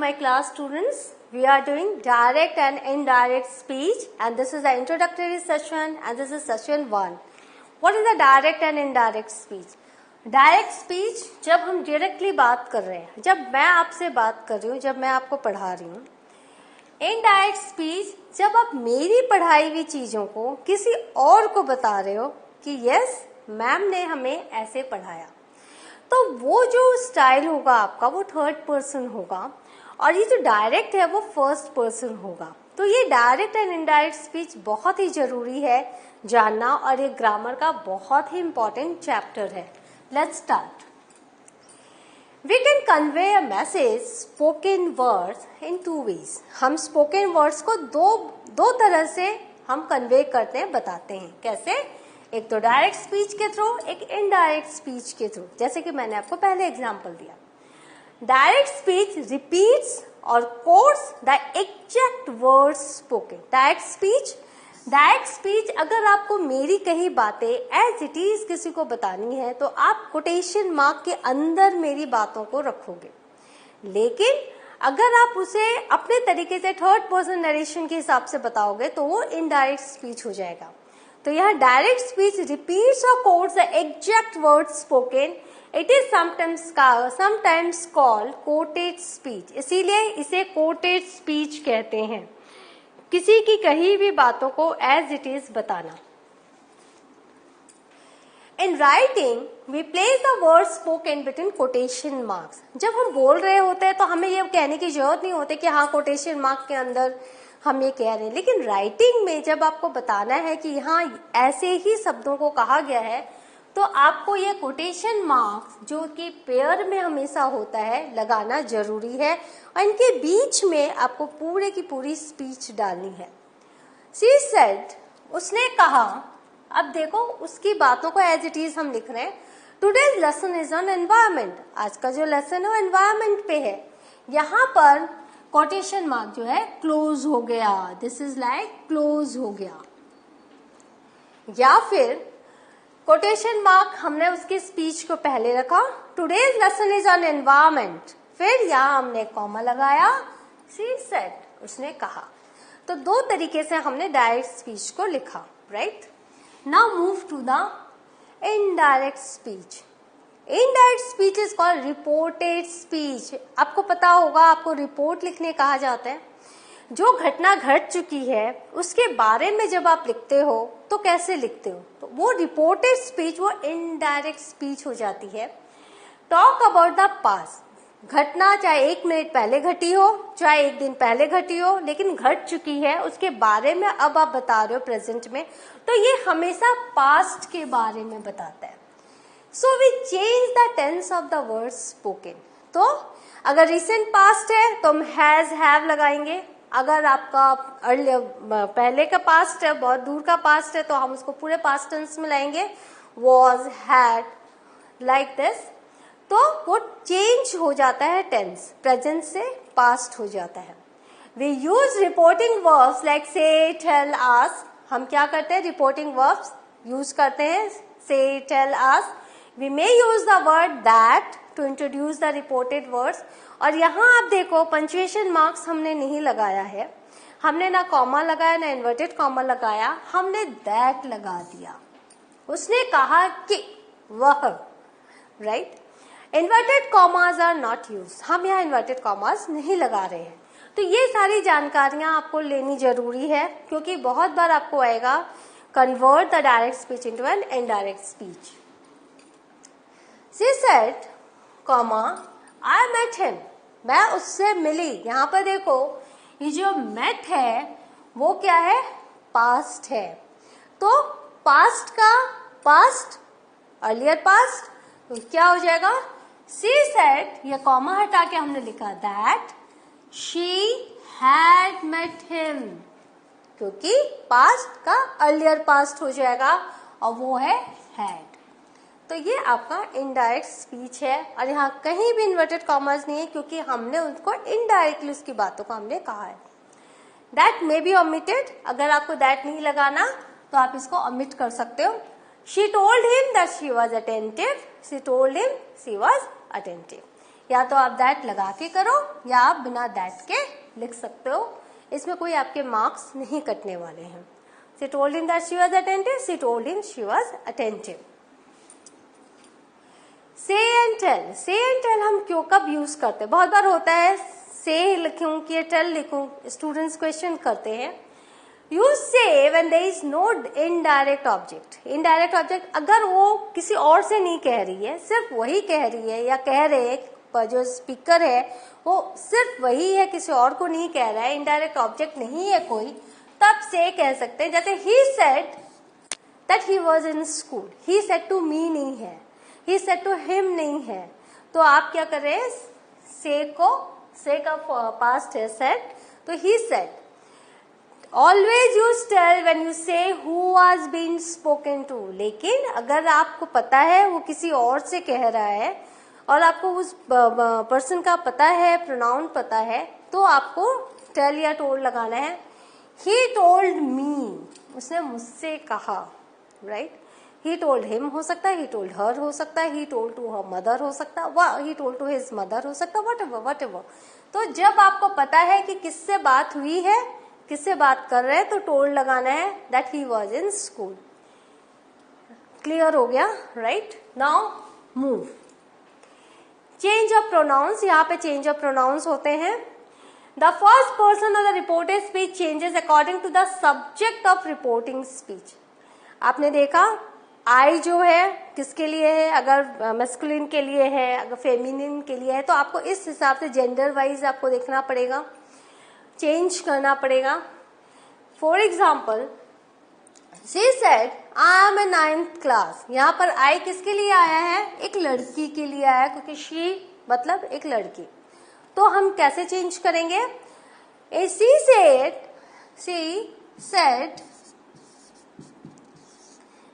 my class students. We are doing direct and indirect speech, and this is the introductory session and this is session 1. What is the direct and indirect speech? Direct speech जब हम directly बात कर रहे हैं, जब मैं आपसे बात कर रही हूँ, जब मैं आपको पढ़ा रही हूँ. इनडायरेक्ट स्पीच जब आप मेरी पढ़ाई हुई चीजों को किसी और को बता रहे हो कि यस मैम ने हमें ऐसे पढ़ाया, तो वो जो स्टाइल होगा आपका वो थर्ड पर्सन होगा और ये जो डायरेक्ट है वो फर्स्ट पर्सन होगा. तो ये डायरेक्ट एंड इनडायरेक्ट स्पीच बहुत ही जरूरी है जानना और ये ग्रामर का बहुत ही इंपॉर्टेंट चैप्टर है. Let's start. We can convey a message spoken words in two ways. हम spoken words को दो तरह से हम कन्वे करते हैं, बताते हैं. कैसे? एक तो डायरेक्ट स्पीच के थ्रू, एक इनडायरेक्ट स्पीच के थ्रू. जैसे कि मैंने आपको पहले एग्जांपल दिया. डायरेक्ट स्पीच रिपीट्स और quotes the exact words spoken. Direct speech अगर आपको मेरी कही बातें एज इट इज किसी को बतानी है तो आप कोटेशन मार्क के अंदर मेरी बातों को रखोगे. लेकिन अगर आप उसे अपने तरीके से थर्ड पर्सन नरेशन के हिसाब से बताओगे तो वो इनडायरेक्ट स्पीच हो जाएगा. तो यह डायरेक्ट स्पीच रिपीट्स और quotes the exact words spoken. It is sometimes called coated speech. इसीलिए इसे कोटेड स्पीच कहते हैं, किसी की कही हुई बातों को एज इट इज बताना. In writing we place the word spoken between quotation marks. जब हम बोल रहे होते हैं तो हमें ये कहने की जरूरत नहीं होती कि हाँ कोटेशन मार्क के अंदर हम ये कह रहे हैं. लेकिन राइटिंग में जब आपको बताना है कि यहाँ ऐसे ही शब्दों को कहा गया है तो आपको ये कोटेशन मार्क्स जो कि पेयर में हमेशा होता है लगाना जरूरी है और इनके बीच में आपको पूरे की पूरी स्पीच डालनी है. शी सेड, उसने कहा. अब देखो उसकी बातों को एज इट इज हम लिख रहे हैं. Today's lesson is on environment. आज का जो लेसन है वो एनवायरमेंट पे है. यहाँ पर कोटेशन मार्क जो है क्लोज हो गया. दिस इज लाइक क्लोज हो गया. या फिर कोटेशन मार्क हमने उसकी स्पीच को पहले रखा. Today's lesson is on environment. फिर यहाँ हमने कॉमा लगाया. शी सेड, उसने कहा. तो दो तरीके से हमने डायरेक्ट स्पीच को लिखा. Right. Now move to the indirect speech. Indirect speech is called reported speech. आपको पता होगा, आपको रिपोर्ट लिखने कहा जाता है. जो घटना घट चुकी है उसके बारे में जब आप लिखते हो तो कैसे लिखते हो, तो वो रिपोर्टेड स्पीच वो इनडायरेक्ट स्पीच हो जाती है. Talk about the past. घटना चाहे 1 मिनट पहले घटी हो, चाहे 1 दिन पहले घटी हो, लेकिन घट चुकी है उसके बारे में अब आप बता रहे हो प्रेजेंट में, तो ये हमेशा पास्ट के बारे में बताता है. So we change the tense of the word spoken. तो अगर रिसेंट पास्ट है तो हम हैज हैव लगाएंगे. अगर आपका पहले का पास्ट है, बहुत दूर का पास्ट है, तो हम उसको पूरे पास्ट टेंस में लाएंगे. Was, had, like this. तो वो चेंज हो जाता है टेंस, प्रेजेंट से पास्ट हो जाता है. We use reporting verbs like say, tell, ask. हम क्या करते हैं, रिपोर्टिंग वर्ब्स यूज करते हैं. Say, tell, ask. We may use the word that to introduce the reported words. और यहाँ आप देखो पंक्चुएशन मार्क्स हमने नहीं लगाया है. हमने ना कॉमा लगाया ना इन्वर्टेड कॉमा लगाया, हमने दैट लगा दिया. उसने कहा कि वह. Right. Inverted commas are not use. हम यहाँ इन्वर्टेड कॉमास नहीं लगा रहे हैं. तो ये सारी जानकारियां आपको लेनी जरूरी है क्योंकि बहुत बार आपको आएगा convert the direct speech into an indirect speech. She said, comma, I met him. मैं उससे मिली. यहाँ पर देखो ये जो मेट है वो क्या है, पास्ट है. तो पास्ट का पास्ट, अर्लियर पास्ट, तो क्या हो जाएगा, शी सेड. ये कॉमा हटा के हमने लिखा that she had met him, क्योंकि पास्ट का अर्लियर पास्ट हो जाएगा और वो है हैड. तो ये आपका इनडायरेक्ट स्पीच है और यहाँ कहीं भी इन्वर्टेड कॉमास नहीं है क्योंकि हमने उनको इनडायरेक्टली उसकी बातों को हमने कहा है. That may be omitted. अगर आपको दैट नहीं लगाना तो आप इसको ओमिट कर सकते हो. She told him that she was attentive. She told him she was attentive. या तो आप दैट लगा के करो या आप बिना दैट के लिख सकते हो, इसमें कोई आपके मार्क्स नहीं कटने वाले हैं। She told him that she was attentive. She told him she was attentive. Say and tell. Say and tell हम क्यों कब यूज करते हैं? बहुत बार होता है say लिखूं कि tell लिखूं, स्टूडेंट्स क्वेश्चन करते हैं। You say when there is no indirect object. Indirect object अगर वो किसी और से नहीं कह रही है, सिर्फ वही कह रही है या कह रहे हैं, जो स्पीकर है वो सिर्फ वही है, किसी और को नहीं कह रहा है, इनडायरेक्ट ऑब्जेक्ट नहीं है कोई, तब से कह सकते हैं। जैसे he said that he was in school. He said to me नहीं है, he said to him नहीं है, तो आप क्या कर रहे हैं? say का पास्ट है said, तो he said. Always use tell when you say who was being spoken to. लेकिन अगर आपको पता है वो किसी और से कह रहा है और आपको उस पर्सन का पता है, प्रोनाउन पता है, तो आपको टेल या टोल्ड लगाना है। He told me, उसने मुझसे कहा, राइट? He told him हो सकता है, he told her हो सकता है, he told to her mother हो सकता है, he told to his mother हो सकता है, whatever. तो जब आपको पता है कि किससे बात हुई है, किससे बात कर रहे हैं, तो टोल्ड लगाना है that he was in school. Clear हो गया, right? Now move. Change of pronouns, यहाँ पे चेंज ऑफ प्रोनाउंस होते हैं। The first person of the reported speech changes according to the subject of reporting speech. आपने देखा आई जो है किसके लिए है, अगर मैस्कुलिन के लिए है, अगर फेमिनिन के लिए है, तो आपको इस हिसाब से जेंडर वाइज आपको देखना पड़ेगा, चेंज करना पड़ेगा। For example she said I am in 9th class. यहाँ पर I किसके लिए आया है? एक लड़की के लिए आया है, क्योंकि she मतलब एक लड़की। तो हम कैसे चेंज करेंगे? she said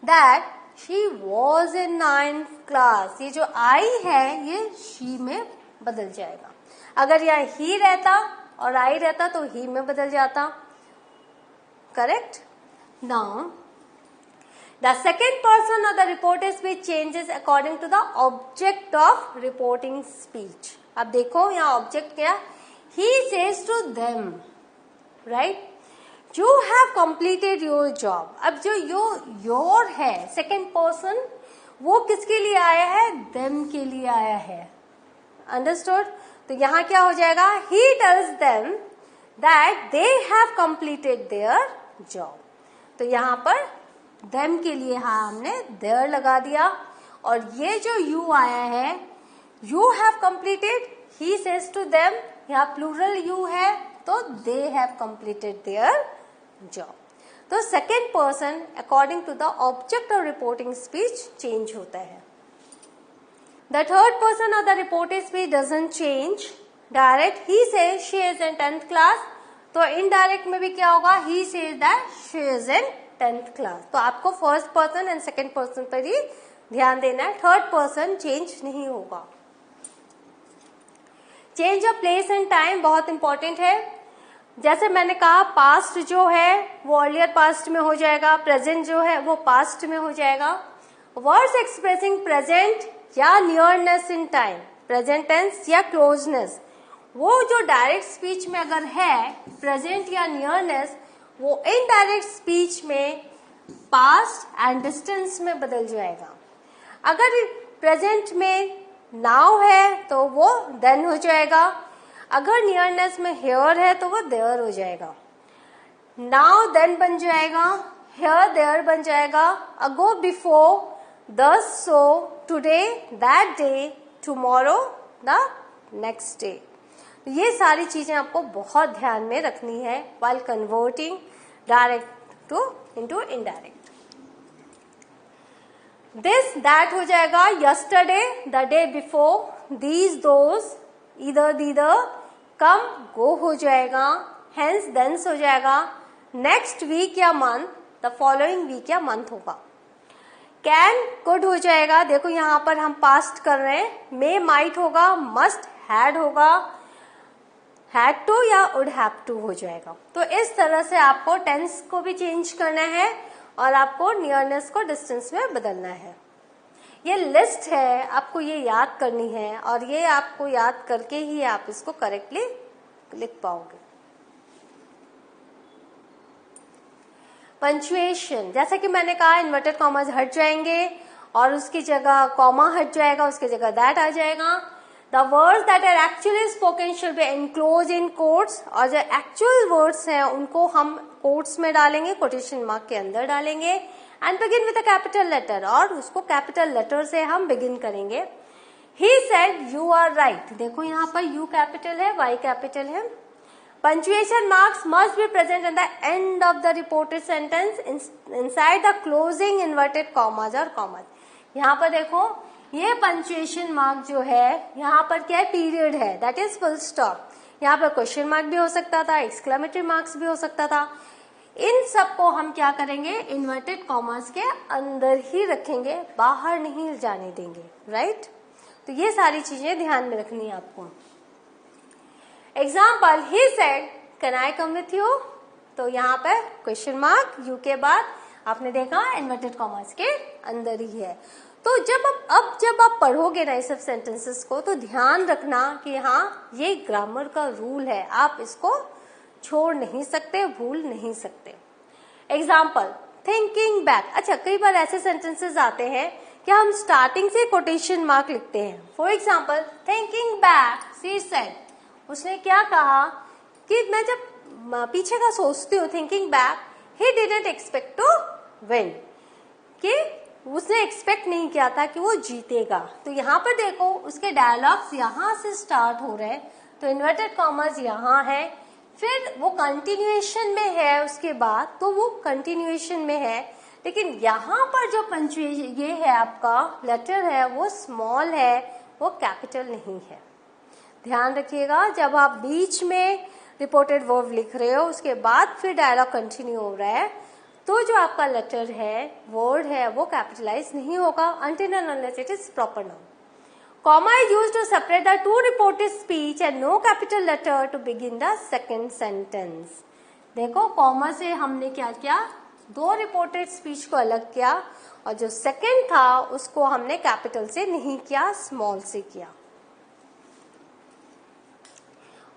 that she was in 9th class. ये जो I है ये she में बदल जाएगा। अगर यहाँ he रहता और I रहता तो he में बदल जाता। Correct? Now the second person of the reported speech changes according to the object of reporting speech. अब देखो यहाँ ऑब्जेक्ट क्या? He says to them, right? You have completed your job. अब जो your है second person, वो किसके लिए आया है? them के लिए आया है। Understood? तो यहाँ क्या हो जाएगा? He tells them that they have completed their job. तो यहाँ पर them के लिए हाँ हमने their लगा दिया, और ये जो you आया है you have completed, he says to them, यहाँ plural you है तो they have completed their job. तो second person according to the object of reporting speech change होता है। The third person of the reported speech doesn't change. Direct he says she is in 10th class, तो indirect में भी क्या होगा? He says that she is in 10th class. तो आपको first person and second person पर ही ध्यान देना है, थर्ड पर्सन चेंज नहीं होगा। Change of place and time बहुत इंपॉर्टेंट है। जैसे मैंने कहा पास्ट जो है वो अर्लियर पास्ट में हो जाएगा, प्रेजेंट जो है वो पास्ट में हो जाएगा। वर्ड्स एक्सप्रेसिंग प्रेजेंट या nearness in time, present tense या क्लोजनेस, वो जो डायरेक्ट स्पीच में अगर है प्रेजेंट या नियरनेस, वो इनडायरेक्ट स्पीच में पास्ट एंड डिस्टेंस में बदल जाएगा। अगर प्रेजेंट में नाउ है तो वो देन हो जाएगा, अगर नियरनेस में हेयर है तो वो देयर हो जाएगा। नाउ देन बन जाएगा, हेयर देयर बन जाएगा, ago before, thus so, today that day, tomorrow the next day. ये सारी चीजें आपको बहुत ध्यान में रखनी है while converting direct into indirect. This that हो जाएगा yesterday, the day before, these those, either come go हो जाएगा, hence thence हो जाएगा, next week या month, the following week या month होगा। can could हो जाएगा, देखो यहाँ पर हम past कर रहे हैं, may might होगा, must had होगा, had to या would have to हो जाएगा। तो इस तरह से आपको टेंस को भी चेंज करना है और आपको नियरनेस को डिस्टेंस में बदलना है। ये लिस्ट है, आपको ये याद करनी है और ये आपको याद करके ही आप इसको करेक्टली लिख पाओगे। पंचुएशन, जैसा कि मैंने कहा इन्वर्टेड कॉमास हट जाएंगे और उसकी जगह कॉमा हट जाएगा, उसकी जगह दैट आ जाएगा। The words that are actually spoken should be enclose in quotes, और जो एक्चुअल वर्ड्स हैं उनको हम कोट्स में डालेंगे, कोटेशन मार्क के अंदर डालेंगे। And begin with a capital letter, और उसको कैपिटल लेटर से हम बिगिन करेंगे। He said you are right, देखो यहाँ पर यू कैपिटल है, वाई कैपिटल है। Punctuation marks must be present at the end of the reported sentence inside the closing inverted commas or commas. यहाँ पर देखो ये पंचुएशन मार्क जो है यहाँ पर क्या है, पीरियड है, दैट इज फुल स्टॉप। यहाँ पर क्वेश्चन मार्क भी हो सकता था, एक्सक्लेमेटरी मार्क्स भी हो सकता था। इन सब को हम क्या करेंगे, इन्वर्टेड कॉमास के अंदर ही रखेंगे, बाहर नहीं जाने देंगे, राइट। तो ये सारी चीजें ध्यान में रखनी है आपको। Example, he said can I come with you, तो यहाँ पे क्वेश्चन मार्क यू के बाद आपने देखा इन्वर्टेड कॉमास के अंदर ही है। तो जब आप पढ़ोगे ना इस सब सेंटेंसेस को, तो ध्यान रखना कि हाँ ये ग्रामर का रूल है, आप इसको छोड़ नहीं सकते, भूल नहीं सकते। Example, thinking back. अच्छा, कई बार ऐसे सेंटेंसेस आते हैं कि हम स्टार्टिंग से कोटेशन मार्क लिखते हैं। For example, thinking back she said, उसने क्या कहा कि मैं जब पीछे का सोचती हूँ, thinking back, he didn't expect to win, कि उसने एक्सपेक्ट नहीं किया था कि वो जीतेगा। तो यहाँ पर देखो उसके डायलॉग्स यहाँ से स्टार्ट हो रहे हैं, तो इन्वर्टेड कॉमास यहाँ है, फिर वो कंटिन्यूएशन में है उसके बाद, तो वो कंटिन्यूएशन में है। लेकिन यहाँ पर जो पंक्चुएशन ये है आपका लेटर है वो स्मॉल है, वो कैपिटल नहीं है। ध्यान रखिएगा, जब आप बीच में रिपोर्टेड वर्ब लिख रहे हो उसके बाद फिर डायलॉग कंटिन्यू हो रहा है, तो जो आपका लेटर है, वर्ड है, वो कैपिटलाइज नहीं होगा until and unless it is proper noun. Comma is used to separate the two reported speech and no capital letter to begin the second sentence. देखो कॉमा से हमने क्या किया, दो रिपोर्टेड स्पीच को अलग किया, और जो सेकंड था उसको हमने कैपिटल से नहीं किया, स्मॉल से किया।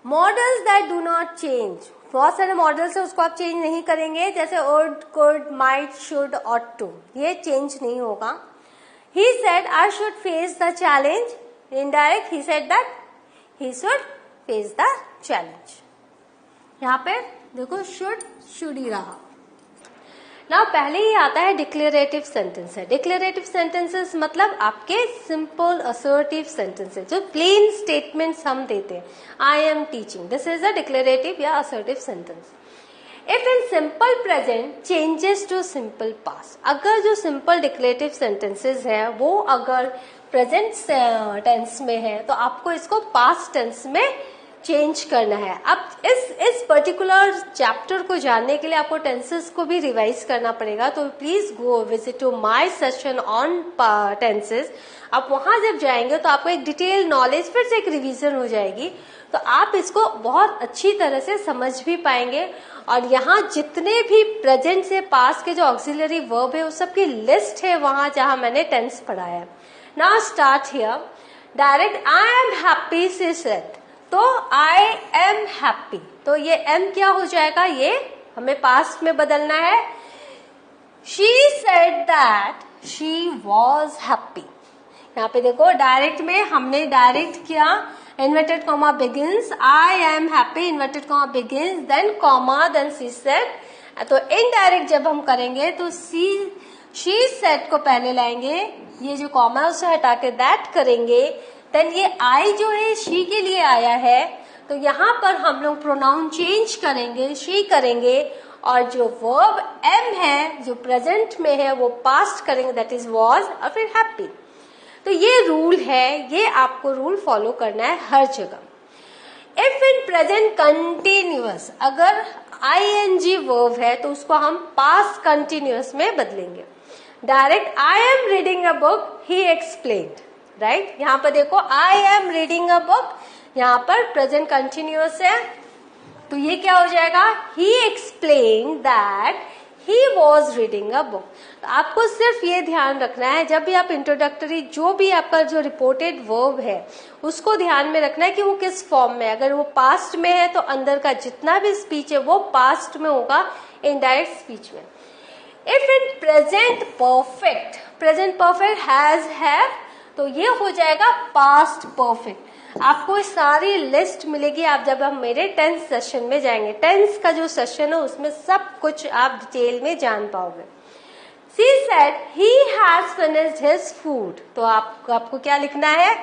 Models that do not change, बहुत सारे मॉडल्स है उसको आप चेंज नहीं करेंगे, जैसे would, could, might, should, ought to, ये चेंज नहीं होगा। He said I should face the challenge, indirect he said that he should face the challenge. यहाँ पे देखो शुड ही रहा। ना पहले ही आता है डिक्लेरेटिव सेंटेंस है। डिक्लेरेटिव सेंटेंसेस मतलब आपके सिंपल असर्टिव सेंटेंसेस, जो प्लेन स्टेटमेंट्स हम देते हैं। I am teaching, this is a declarative या assertive sentence. If in simple present changes to simple past, अगर जो सिंपल डिक्लेरेटिव सेंटेंसेस है वो अगर प्रेजेंट टेंस में है तो आपको इसको पास्ट टेंस में चेंज करना है। अब इस पर्टिकुलर चैप्टर को जानने के लिए आपको टेंसेस को भी रिवाइज करना पड़ेगा, तो please go visit to my session on tenses. आप वहां जब जाएंगे तो आपको एक डिटेल नॉलेज, फिर से एक रिवीजन हो जाएगी, तो आप इसको बहुत अच्छी तरह से समझ भी पाएंगे। और यहाँ जितने भी प्रेजेंट से पास्ट के जो ऑक्सिलरी वर्ब है उस सब की लिस्ट है वहां जहां मैंने टेंस पढ़ाया है। Now start here, direct I am happy she said, तो आई एम हैप्पी, तो ये एम क्या हो जाएगा, ये हमें पास्ट में बदलना है। She said that she was happy, यहाँ पे देखो डायरेक्ट में हमने डायरेक्ट किया, inverted comma begins, I am happy, inverted comma begins, then comma, then she said. तो इनडायरेक्ट जब हम करेंगे तो शी सेड को पहले लाएंगे, ये जो कॉमा है उसे हटा के दैट करेंगे, देन ये आई जो है शी के लिए आया है, तो यहाँ पर हम लोग प्रोनाउन चेंज करेंगे, शी करेंगे, और जो वर्ब एम है जो प्रेजेंट में है वो पास्ट करेंगे, दैट इज वॉज, और फिर हैप्पी। तो ये रूल है, ये आपको रूल फॉलो करना है हर जगह। इफ इन प्रेजेंट कंटिन्यूअस, अगर आईएनजी वर्ब है तो उसको हम पास्ट कंटिन्यूअस में बदलेंगे। Direct I am reading a book, he explained, right. यहाँ पर देखो I am reading a book, यहाँ पर प्रेजेंट कंटिन्यूअस है, तो ये क्या हो जाएगा, he explain that he was reading a book। तो आपको सिर्फ ये ध्यान रखना है, जब भी आप इंट्रोडक्टरी जो भी आपका जो रिपोर्टेड वर्ब है उसको ध्यान में रखना है कि वो किस फॉर्म में। अगर वो पास्ट में है तो अंदर का जितना भी स्पीच है वो पास्ट में होगा, इनडायरेक्ट स्पीच में। If in present perfect, present perfect has, have, तो ये हो जाएगा पास्ट परफेक्ट। आपको सारी लिस्ट मिलेगी आप जब हम मेरे टेंस सेशन में जाएंगे। टेंस का जो सेशन है उसमें सब कुछ आप डिटेल में जान पाओगे। She said he has finished his food, तो आपको क्या लिखना है?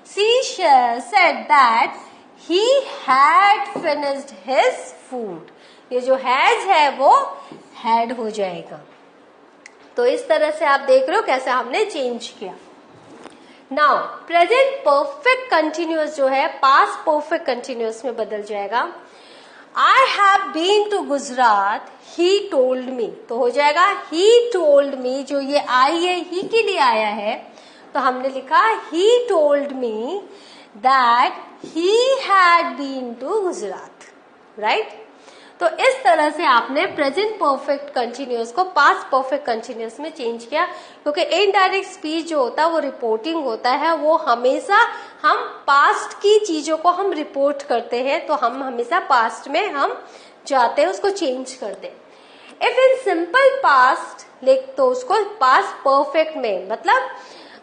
She said that he had finished his food। ये जो has है वो had हो जाएगा। तो इस तरह से आप देख रहे हो कैसे हमने चेंज किया। नाउ प्रेजेंट परफेक्ट कंटिन्यूअस जो है पास्ट परफेक्ट कंटिन्यूअस में बदल जाएगा। I have been to Gujarat, he told me, तो हो जाएगा ही टोल्ड मी। जो ये आई है ही के लिए आया है, तो हमने लिखा he told me that he had been to Gujarat, right. तो इस तरह से आपने प्रेजेंट परफेक्ट कंटिन्यूअस को पास्ट परफेक्ट कंटिन्यूअस में चेंज किया, क्योंकि इनडायरेक्ट स्पीच जो होता है वो रिपोर्टिंग होता है, वो हमेशा हम पास्ट की चीजों को हम रिपोर्ट करते हैं, तो हम हमेशा पास्ट में हम जाते हैं, उसको चेंज करते हैं। इफ इन सिंपल पास्ट लिख तो उसको पास्ट परफेक्ट में, मतलब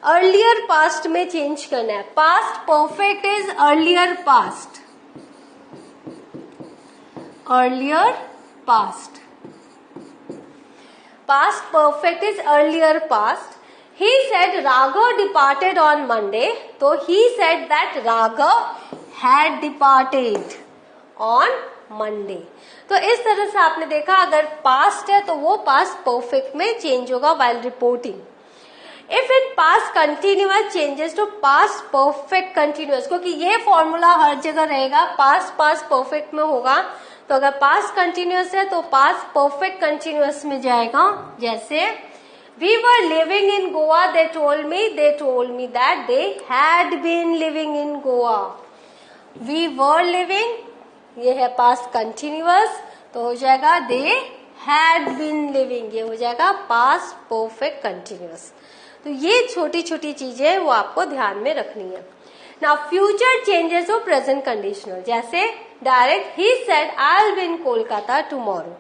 अर्लियर पास्ट में चेंज करना है। Past perfect is earlier past, earlier past, past perfect is earlier past। He said Raghav departed on Monday, तो he said that Raghav had departed on Monday। तो इस तरह से आपने देखा अगर पास्ट है तो वो पास्ट परफेक्ट में चेंज होगा while reporting। If in past continuous changes to past perfect continuous, क्योंकि ये फॉर्मूला हर जगह रहेगा, पास्ट पास्ट परफेक्ट में होगा, तो अगर पास्ट कंटिन्यूअस है तो पास्ट परफेक्ट कंटिन्यूअस में जाएगा। जैसे we were living in Goa, they told me that they had been living in Goa. We were living, ये है पास्ट कंटिन्यूअस, तो हो जाएगा दे हैड बीन लिविंग, ये हो जाएगा पास्ट परफेक्ट कंटिन्यूअस। तो ये छोटी छोटी चीजें वो आपको ध्यान में रखनी है। Now future changes of present conditional, जैसे direct he said I will be in Kolkata tomorrow,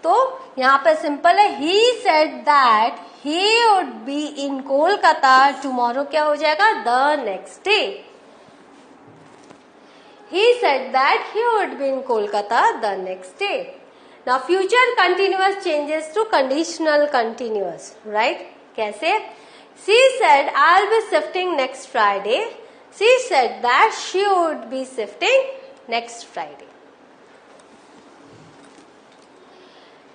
तो यहाँ पे सिंपल है he said that he would be in Kolkata tomorrow, क्या हो जाएगा the next day. He said that he would be in Kolkata the next day. Now future continuous changes to conditional continuous, right. कैसे? She said I'll be shifting next Friday. She said that she would be shifting next Friday.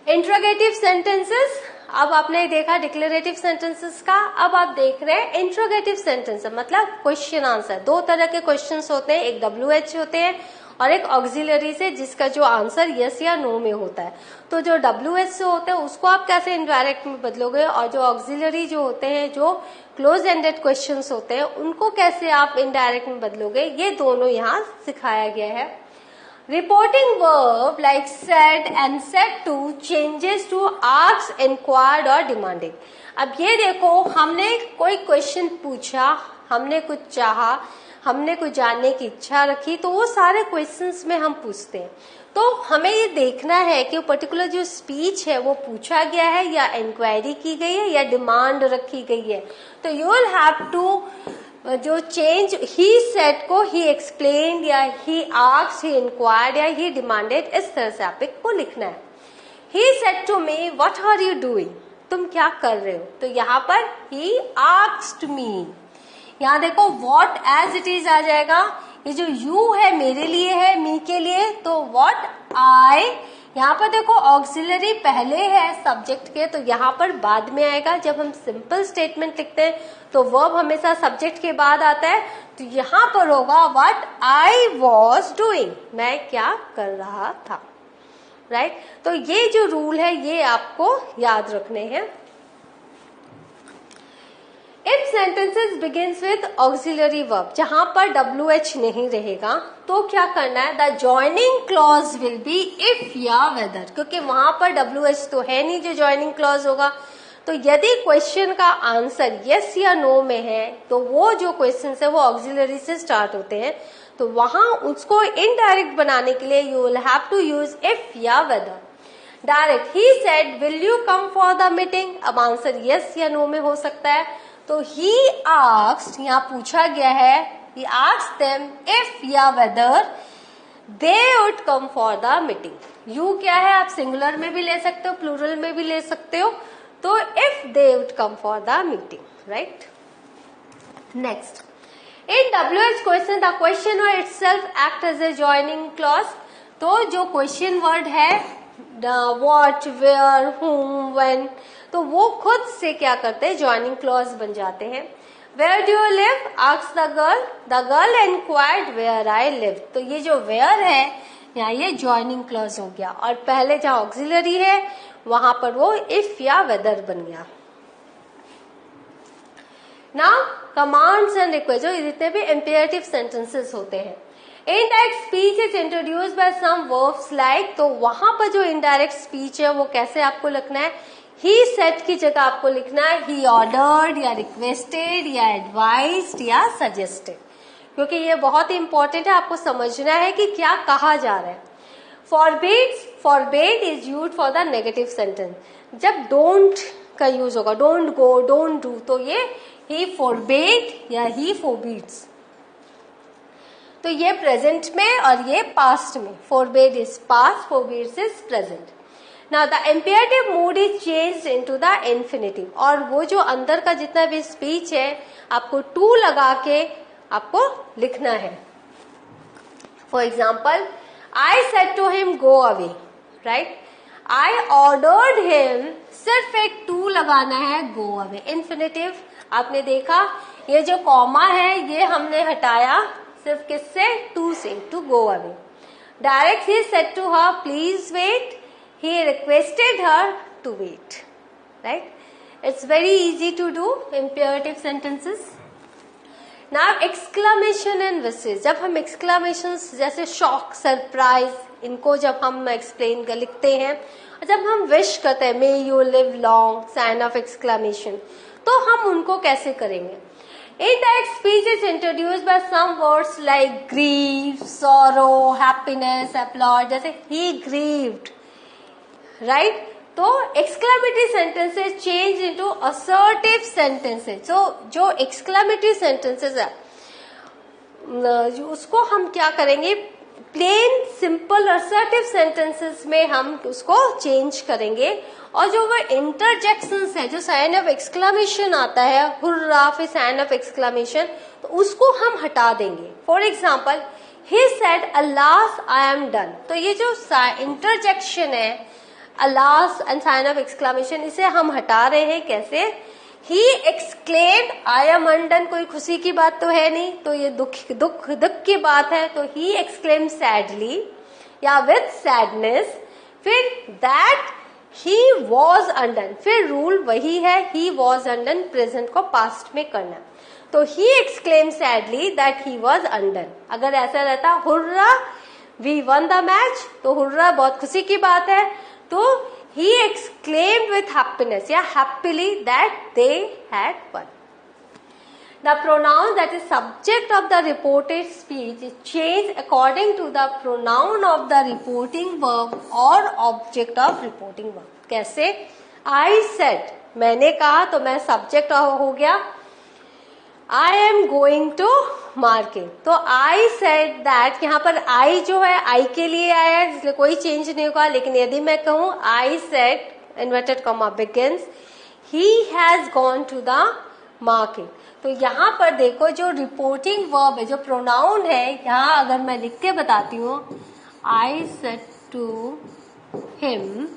Interrogative sentences, अब आपने देखा declarative sentences का, अब आप देख रहे हैं इंट्रोगेटिव सेंटेंस, मतलब क्वेश्चन आंसर। दो तरह के क्वेश्चंस होते हैं, एक WH होते हैं और एक ऑक्सिलरी से जिसका जो आंसर यस या नो में होता है। तो जो WH से होता है उसको आप कैसे इनडायरेक्ट में बदलोगे, और जो ऑक्सिलरी जो होते हैं, जो क्लोज एंडेड क्वेश्चंस होते हैं, उनको कैसे आप इनडायरेक्ट में बदलोगे, ये दोनों यहाँ सिखाया गया है। Reporting verb like said and said to changes to asked, inquired और डिमांडेड। अब ये देखो, हमने कोई क्वेश्चन पूछा, हमने कुछ चाहा, हमने कुछ जानने की इच्छा रखी, तो वो सारे क्वेश्चंस में हम पूछते हैं। तो हमें ये देखना है कि पर्टिकुलर जो स्पीच है वो पूछा गया है या इंक्वायरी की गई है या डिमांड रखी गई है। तो यू विल हैव टू जो चेंज ही सेड को ही एक्सप्लेन या ही आस्क्ड, ही इंक्वायर्ड या ही डिमांडेड, इस तरह से आपको लिखना है। He said to me what are you doing, तुम क्या कर रहे हो, तो यहाँ पर ही आस्क्ड मी। यहाँ देखो व्हाट एज इट इज आ जाएगा, ये जो यू है मेरे लिए है, मी के लिए, तो व्हाट आई। यहाँ पर देखो ऑक्सिलरी पहले है सब्जेक्ट के, तो यहाँ पर बाद में आएगा। जब हम सिंपल स्टेटमेंट लिखते हैं तो वर्ब हमेशा सब्जेक्ट के बाद आता है, तो यहाँ पर होगा व्हाट आई वॉज डूइंग, मैं क्या कर रहा था, राइट। तो ये जो रूल है ये आपको याद रखने हैं। If sentences begins with auxiliary verb, जहां पर WH नहीं रहेगा तो क्या करना है, the joining clause will be if या वेदर, क्योंकि वहां पर WH तो है नहीं जो जॉइनिंग क्लॉज होगा। तो यदि क्वेश्चन का आंसर यस या नो में है तो वो जो क्वेश्चन है वो ऑक्सिलरी से स्टार्ट होते हैं, तो वहां उसको इनडायरेक्ट बनाने के लिए you will have to use if या whether. Direct, he said will you come for the meeting, अब आंसर यस या नो में हो सकता है, तो ही आस्क्ड, यहाँ पूछा गया है, he asked them if या whether they would come for the meeting। you क्या है, आप सिंगुलर में भी ले सकते हो, प्लूरल में भी ले सकते हो, तो if they would come for the meeting, right? Next, in WH question, the question word itself act as a joining clause। तो जो क्वेश्चन वर्ड है what, where, whom, when, तो वो खुद से क्या करते हैं, ज्वाइनिंग क्लॉज बन जाते हैं। Where do you live? asked the girl inquired where I live। तो ये जो where है यहाँ ये ज्वाइनिंग क्लॉज हो गया, और पहले जहाँ ऑक्सिलरी है वहां पर वो if या whether बन गया। Now commands and requests, जो जितने भी imperative sentences होते हैं, indirect speech is introduced by some verbs like, तो वहां पर जो इनडायरेक्ट स्पीच है वो कैसे आपको लिखना है, ही सेड की जगह आपको लिखना है ही ऑर्डर्ड या रिक्वेस्टेड या एडवाइज्ड या सजेस्टेड, क्योंकि ये बहुत ही इंपॉर्टेंट है, आपको समझना है कि क्या कहा जा रहा है। Forbade is use for the negative sentence, जब डोंट का यूज होगा, डोंट गो, डोंट डू, तो ये ही फॉरबेड या ही फॉरबीड्स, तो ये प्रेजेंट में और ये पास्ट में, forbade is past, forbids is present. Now the imperative mood is changed into the infinitive, और वो जो अंदर का जितना भी स्पीच है आपको टू लगा के आपको लिखना है। For example, I said to him go away, right, I ordered him, सिर्फ एक टू लगाना है, गो अवे, इन्फिनेटिव। आपने देखा ये जो कॉमा है ये हमने हटाया सिर्फ किससे, टू से, to go away. Direct he said to her please wait, he requested her to wait, right? It's very easy to do imperative sentences. Now exclamation and wishes, जब हम exclamations जैसे shock, surprise, इनको जब हम explain कर लिखते हैं, जब हम wish करते हैं may you live long, sign of exclamation, तो हम उनको कैसे करेंगे? Indirect speech is introduced by some words like grief, sorrow, happiness, applaud, जैसे he grieved, राइट, तो exclamatory sentences change into assertive sentences. तो जो एक्सक्लेमेटरी सेंटेंसेस है उसको हम क्या करेंगे, प्लेन सिंपल असर्टिव सेंटेंसेस में हम उसको चेंज करेंगे, और जो वो इंटरजेक्शंस है, जो साइन ऑफ एक्सक्लेमेशन आता है, हुर्रा फिर साइन ऑफ एक्सक्लेमेशन, तो उसको हम हटा देंगे। For example, he said alas I am done, तो ये जो इंटरजेक्शन है alas and sign of exclamation, इसे हम हटा रहे हैं। कैसे, he exclaimed I am undone, कोई खुशी की बात तो है नहीं, तो ये दुख की बात है, तो ही एक्सक्लेम्ड सैडली या विद सैडनेस। फिर दैट ही वॉज अनडन, फिर रूल वही है, ही वॉज अनडन, प्रेजेंट को पास्ट में करना, तो he exclaimed sadly that he was undone. अगर ऐसा रहता hurrah we won the match, तो हुर्रा बहुत खुशी की बात है, तो he exclaimed with happiness या happily that they had won। The pronoun that is subject of the reported speech is changed according to the pronoun of the reporting verb or object of reporting verb। कैसे, I said, मैंने कहा, तो मैं subject हो गया, I am going to market, तो I said that, यहाँ पर I जो है I के लिए आया है, इसलिए कोई चेंज नहीं होगा। लेकिन यदि मैं कहूँ I said, inverted comma begins, he has gone to the market, तो यहाँ पर देखो जो रिपोर्टिंग वर्ब है, जो प्रोनाउन है, यहाँ अगर मैं लिख के बताती हूँ I said to him,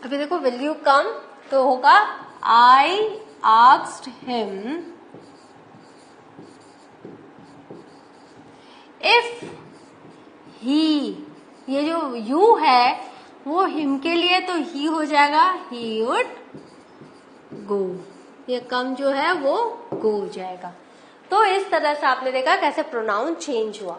अभी देखो विल यू कम, तो होगा आई आस्क्ड हिम जो यू है वो हिम के लिए तो ही हो जाएगा, ही वुड गो। ये कम जो है वो गो हो जाएगा। तो इस तरह से आपने देखा कैसे प्रोनाउन चेंज हुआ।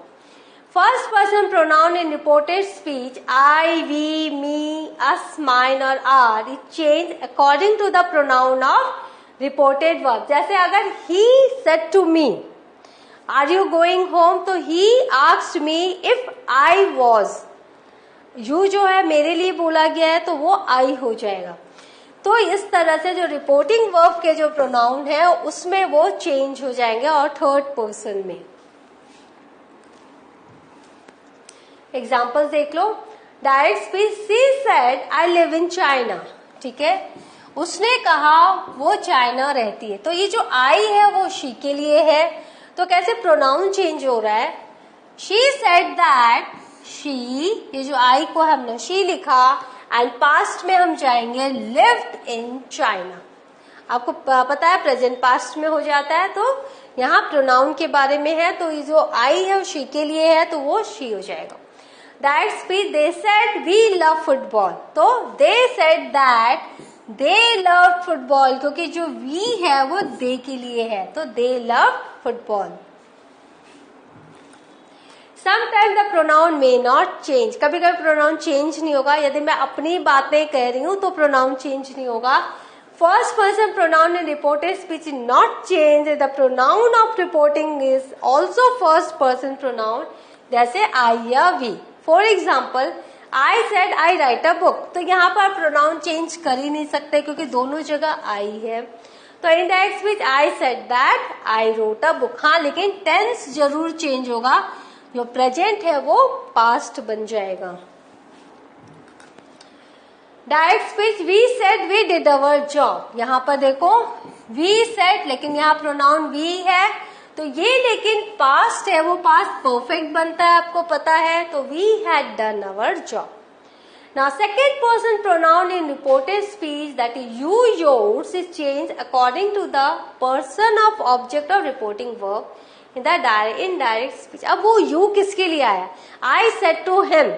First person pronoun in reported speech I, we, me, us, mine और our is change according to the pronoun of reported verb. जैसे अगर he said to me are you going home, तो he asked me if I was. You जो है मेरे लिए बोला गया है तो वो आई हो जाएगा। तो इस तरह से जो रिपोर्टिंग वर्ब के जो प्रोनाउन है उसमें वो चेंज हो जाएंगे और थर्ड पर्सन में। एग्जाम्पल देख लो। Direct speech, she said I live in China. ठीक है, उसने कहा वो चाइना रहती है। तो ये जो आई है वो शी के लिए है, तो कैसे प्रोनाउन चेंज हो रहा है। शी सेड दैट शी, ये जो आई को हमने शी लिखा एंड पास्ट में हम जाएंगे लिव्ड इन चाइना। आपको पता है प्रेजेंट पास्ट में हो जाता है, तो यहाँ प्रोनाउन के बारे में है, तो ये जो आई है वो शी के लिए है तो वो शी हो जाएगा। Direct speech, they said we love football. तो they said that they love football, क्योंकि जो वी है वो दे के लिए है, तो दे love football. Sometimes the pronoun may not change, कभी कभी प्रोनाउन चेंज नहीं होगा। यदि मैं अपनी बातें कह रही हूं तो प्रोनाउन चेंज नहीं होगा। First person pronoun in reported speech is not change, the pronoun of reporting is also first person pronoun, जैसे आई या we. For example, I said I write a book, तो यहाँ पर प्रोनाउन चेंज कर ही नहीं सकते क्योंकि दोनों जगह आई है। तो indirect speech, I said that I wrote a book. हाँ, लेकिन टेंस जरूर चेंज होगा, जो प्रेजेंट है वो पास्ट बन जाएगा। Direct speech, we said we did our job. यहाँ पर देखो वी सेड, लेकिन यहाँ प्रोनाउन वी है, तो ये लेकिन पास्ट है, वो पास्ट परफेक्ट बनता है, आपको पता है, तो we had done our job. Now second person pronoun in reported speech, that is you, yours, is change according to the person of object of reporting verb in the indirect speech. अब वो you किसके लिए आया, I said to him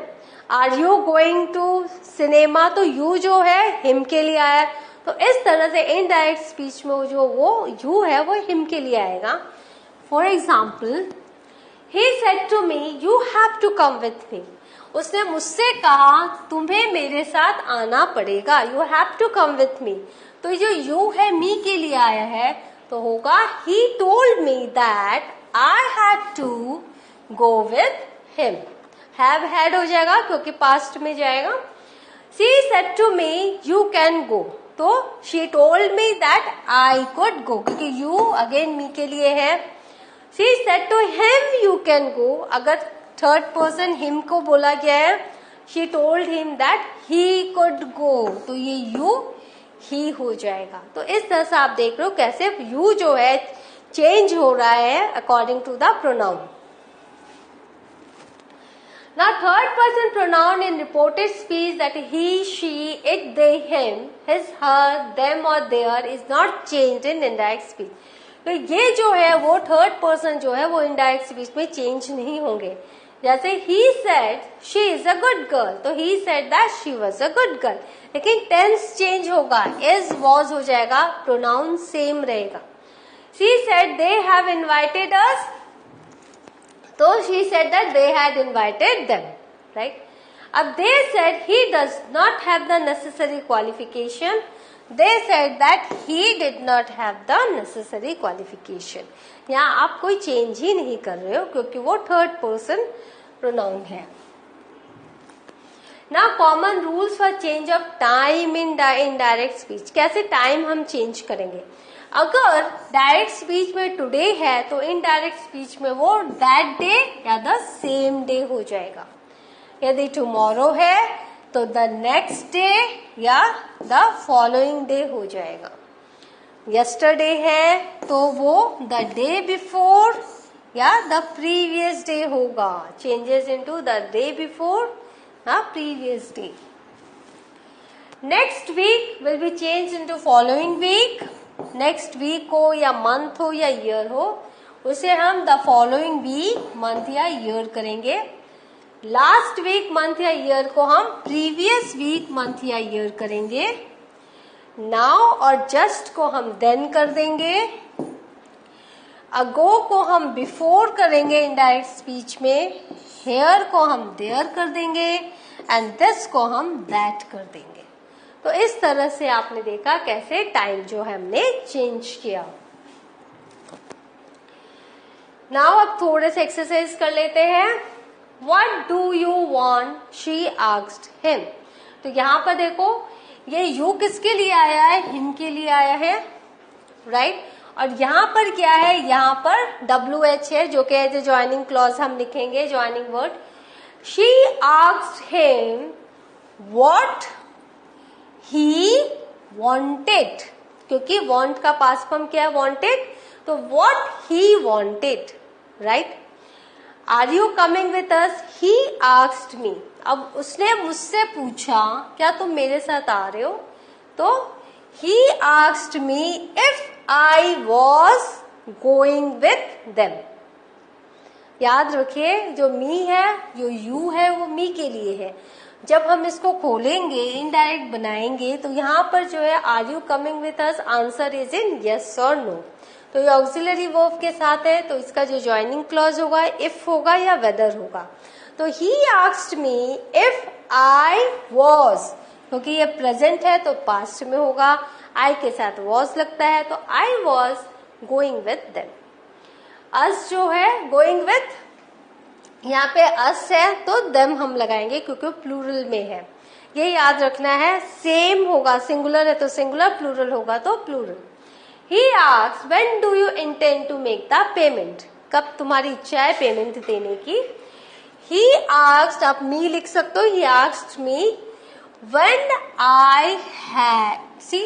are you going to cinema, तो you जो है him के लिए आया। तो इस तरह से इनडायरेक्ट स्पीच में जो वो यू है वो हिम के लिए आएगा। For example, he said to me you have to come with me, उसने मुझसे कहा तुम्हें मेरे साथ आना पड़ेगा, you have to come with me. तो जो यू है मी के लिए आया है, तो होगा he told me that I had to go with him. Have had हो जाएगा क्योंकि पास्ट में जाएगा। She said to me you can go, तो she told me that I could go, क्योंकि यू अगेन मी के लिए है। She said to him you can go, अगर थर्ड पर्सन हिम को बोला गया है, she told him that he could go, तो ये यू ही हो जाएगा। तो इस तरह से आप देख रहे हो कैसे यू जो है चेंज हो रहा है according to the pronoun. Now third person pronoun in reported speech, that he, she, it, they, him, his, her, them or their is not changed in indirect speech. तो ये जो है वो थर्ड पर्सन जो है वो इनडायरेक्ट स्पीच में change नहीं होंगे। जैसे he said she is a good girl, तो he said that she was a good girl, लेकिन टेंस चेंज होगा, is, was हो जाएगा, प्रोनाउन सेम रहेगा। She said they have invited us, तो she said that they had invited them, right? अब they said he does not have the necessary qualification, they said that he did not have the necessary qualification। यहाँ आप कोई change ही नहीं कर रहे हो क्योंकि वो थर्ड पर्सन प्रोनाउन है। ना common rules for change of time in indirect speech, कैसे टाइम हम चेंज करेंगे। अगर डायरेक्ट स्पीच में टुडे है तो इनडायरेक्ट स्पीच में वो दैट डे या द सेम डे हो जाएगा। यदि टुमारो है तो द नेक्स्ट डे या द फॉलोइंग डे हो जाएगा। यस्टरडे है तो वो द डे बिफोर या द प्रीवियस डे होगा। Changes into the day before the previous day. Next week will be change into following week. Next week हो या मंथ हो या ईयर हो, उसे हम द फॉलोइंग वीक, मंथ या ईयर करेंगे। लास्ट वीक, मंथ या ईयर को हम प्रीवियस वीक, मंथ या ईयर करेंगे। नाउ और जस्ट को हम देन कर देंगे। अगो को हम बिफोर करेंगे इनडायरेक्ट स्पीच में। हेयर को हम देयर कर देंगे एंड दिस को हम दैट कर देंगे। तो इस तरह से आपने देखा कैसे टाइम जो है हमने चेंज किया। नाउ अब थोड़े से एक्सरसाइज कर लेते हैं। What do you want? She asked him. तो यहाँ पर देखो ये you किसके लिए आया है? him के लिए आया है, राइट? और यहाँ पर क्या है? यहाँ पर WH है जो कि एज ए ज्वाइनिंग क्लॉज हम लिखेंगे, joining word. She asked him what he wanted, क्योंकि want का पास्ट फॉर्म क्या है? wanted, तो what he wanted, right? Are you coming with us? He asked me. अब उसने मुझसे पूछा क्या तुम मेरे साथ आ रहे हो? तो he asked me if I was going with them. याद रखिए जो me है, जो you है, वो me के लिए है। जब हम इसको खोलेंगे, इनडायरेक्ट बनाएंगे, तो यहाँ पर जो है are you coming with us, answer is in yes और नो। तो ये ऑक्सिलरी वर्ब के साथ है, तो इसका जो ज्वाइनिंग क्लॉज होगा इफ होगा या वेदर होगा। तो he asked me if I was, क्योंकि ये प्रेजेंट है तो पास्ट में होगा, आई के साथ वॉज लगता है, तो I was going with them. Us जो है गोइंग विथ, यहाँ पे अस है तो देम हम लगाएंगे क्योंकि प्लूरल में है, ये याद रखना है। सेम होगा, सिंगुलर है तो सिंगुलर, प्लूरल होगा तो plural. He asked, when do you intend to make the payment? कब तुम्हारी इच्छा है पेमेंट देने की? He asked, आप me लिख सकते हो, he asked me when I had, see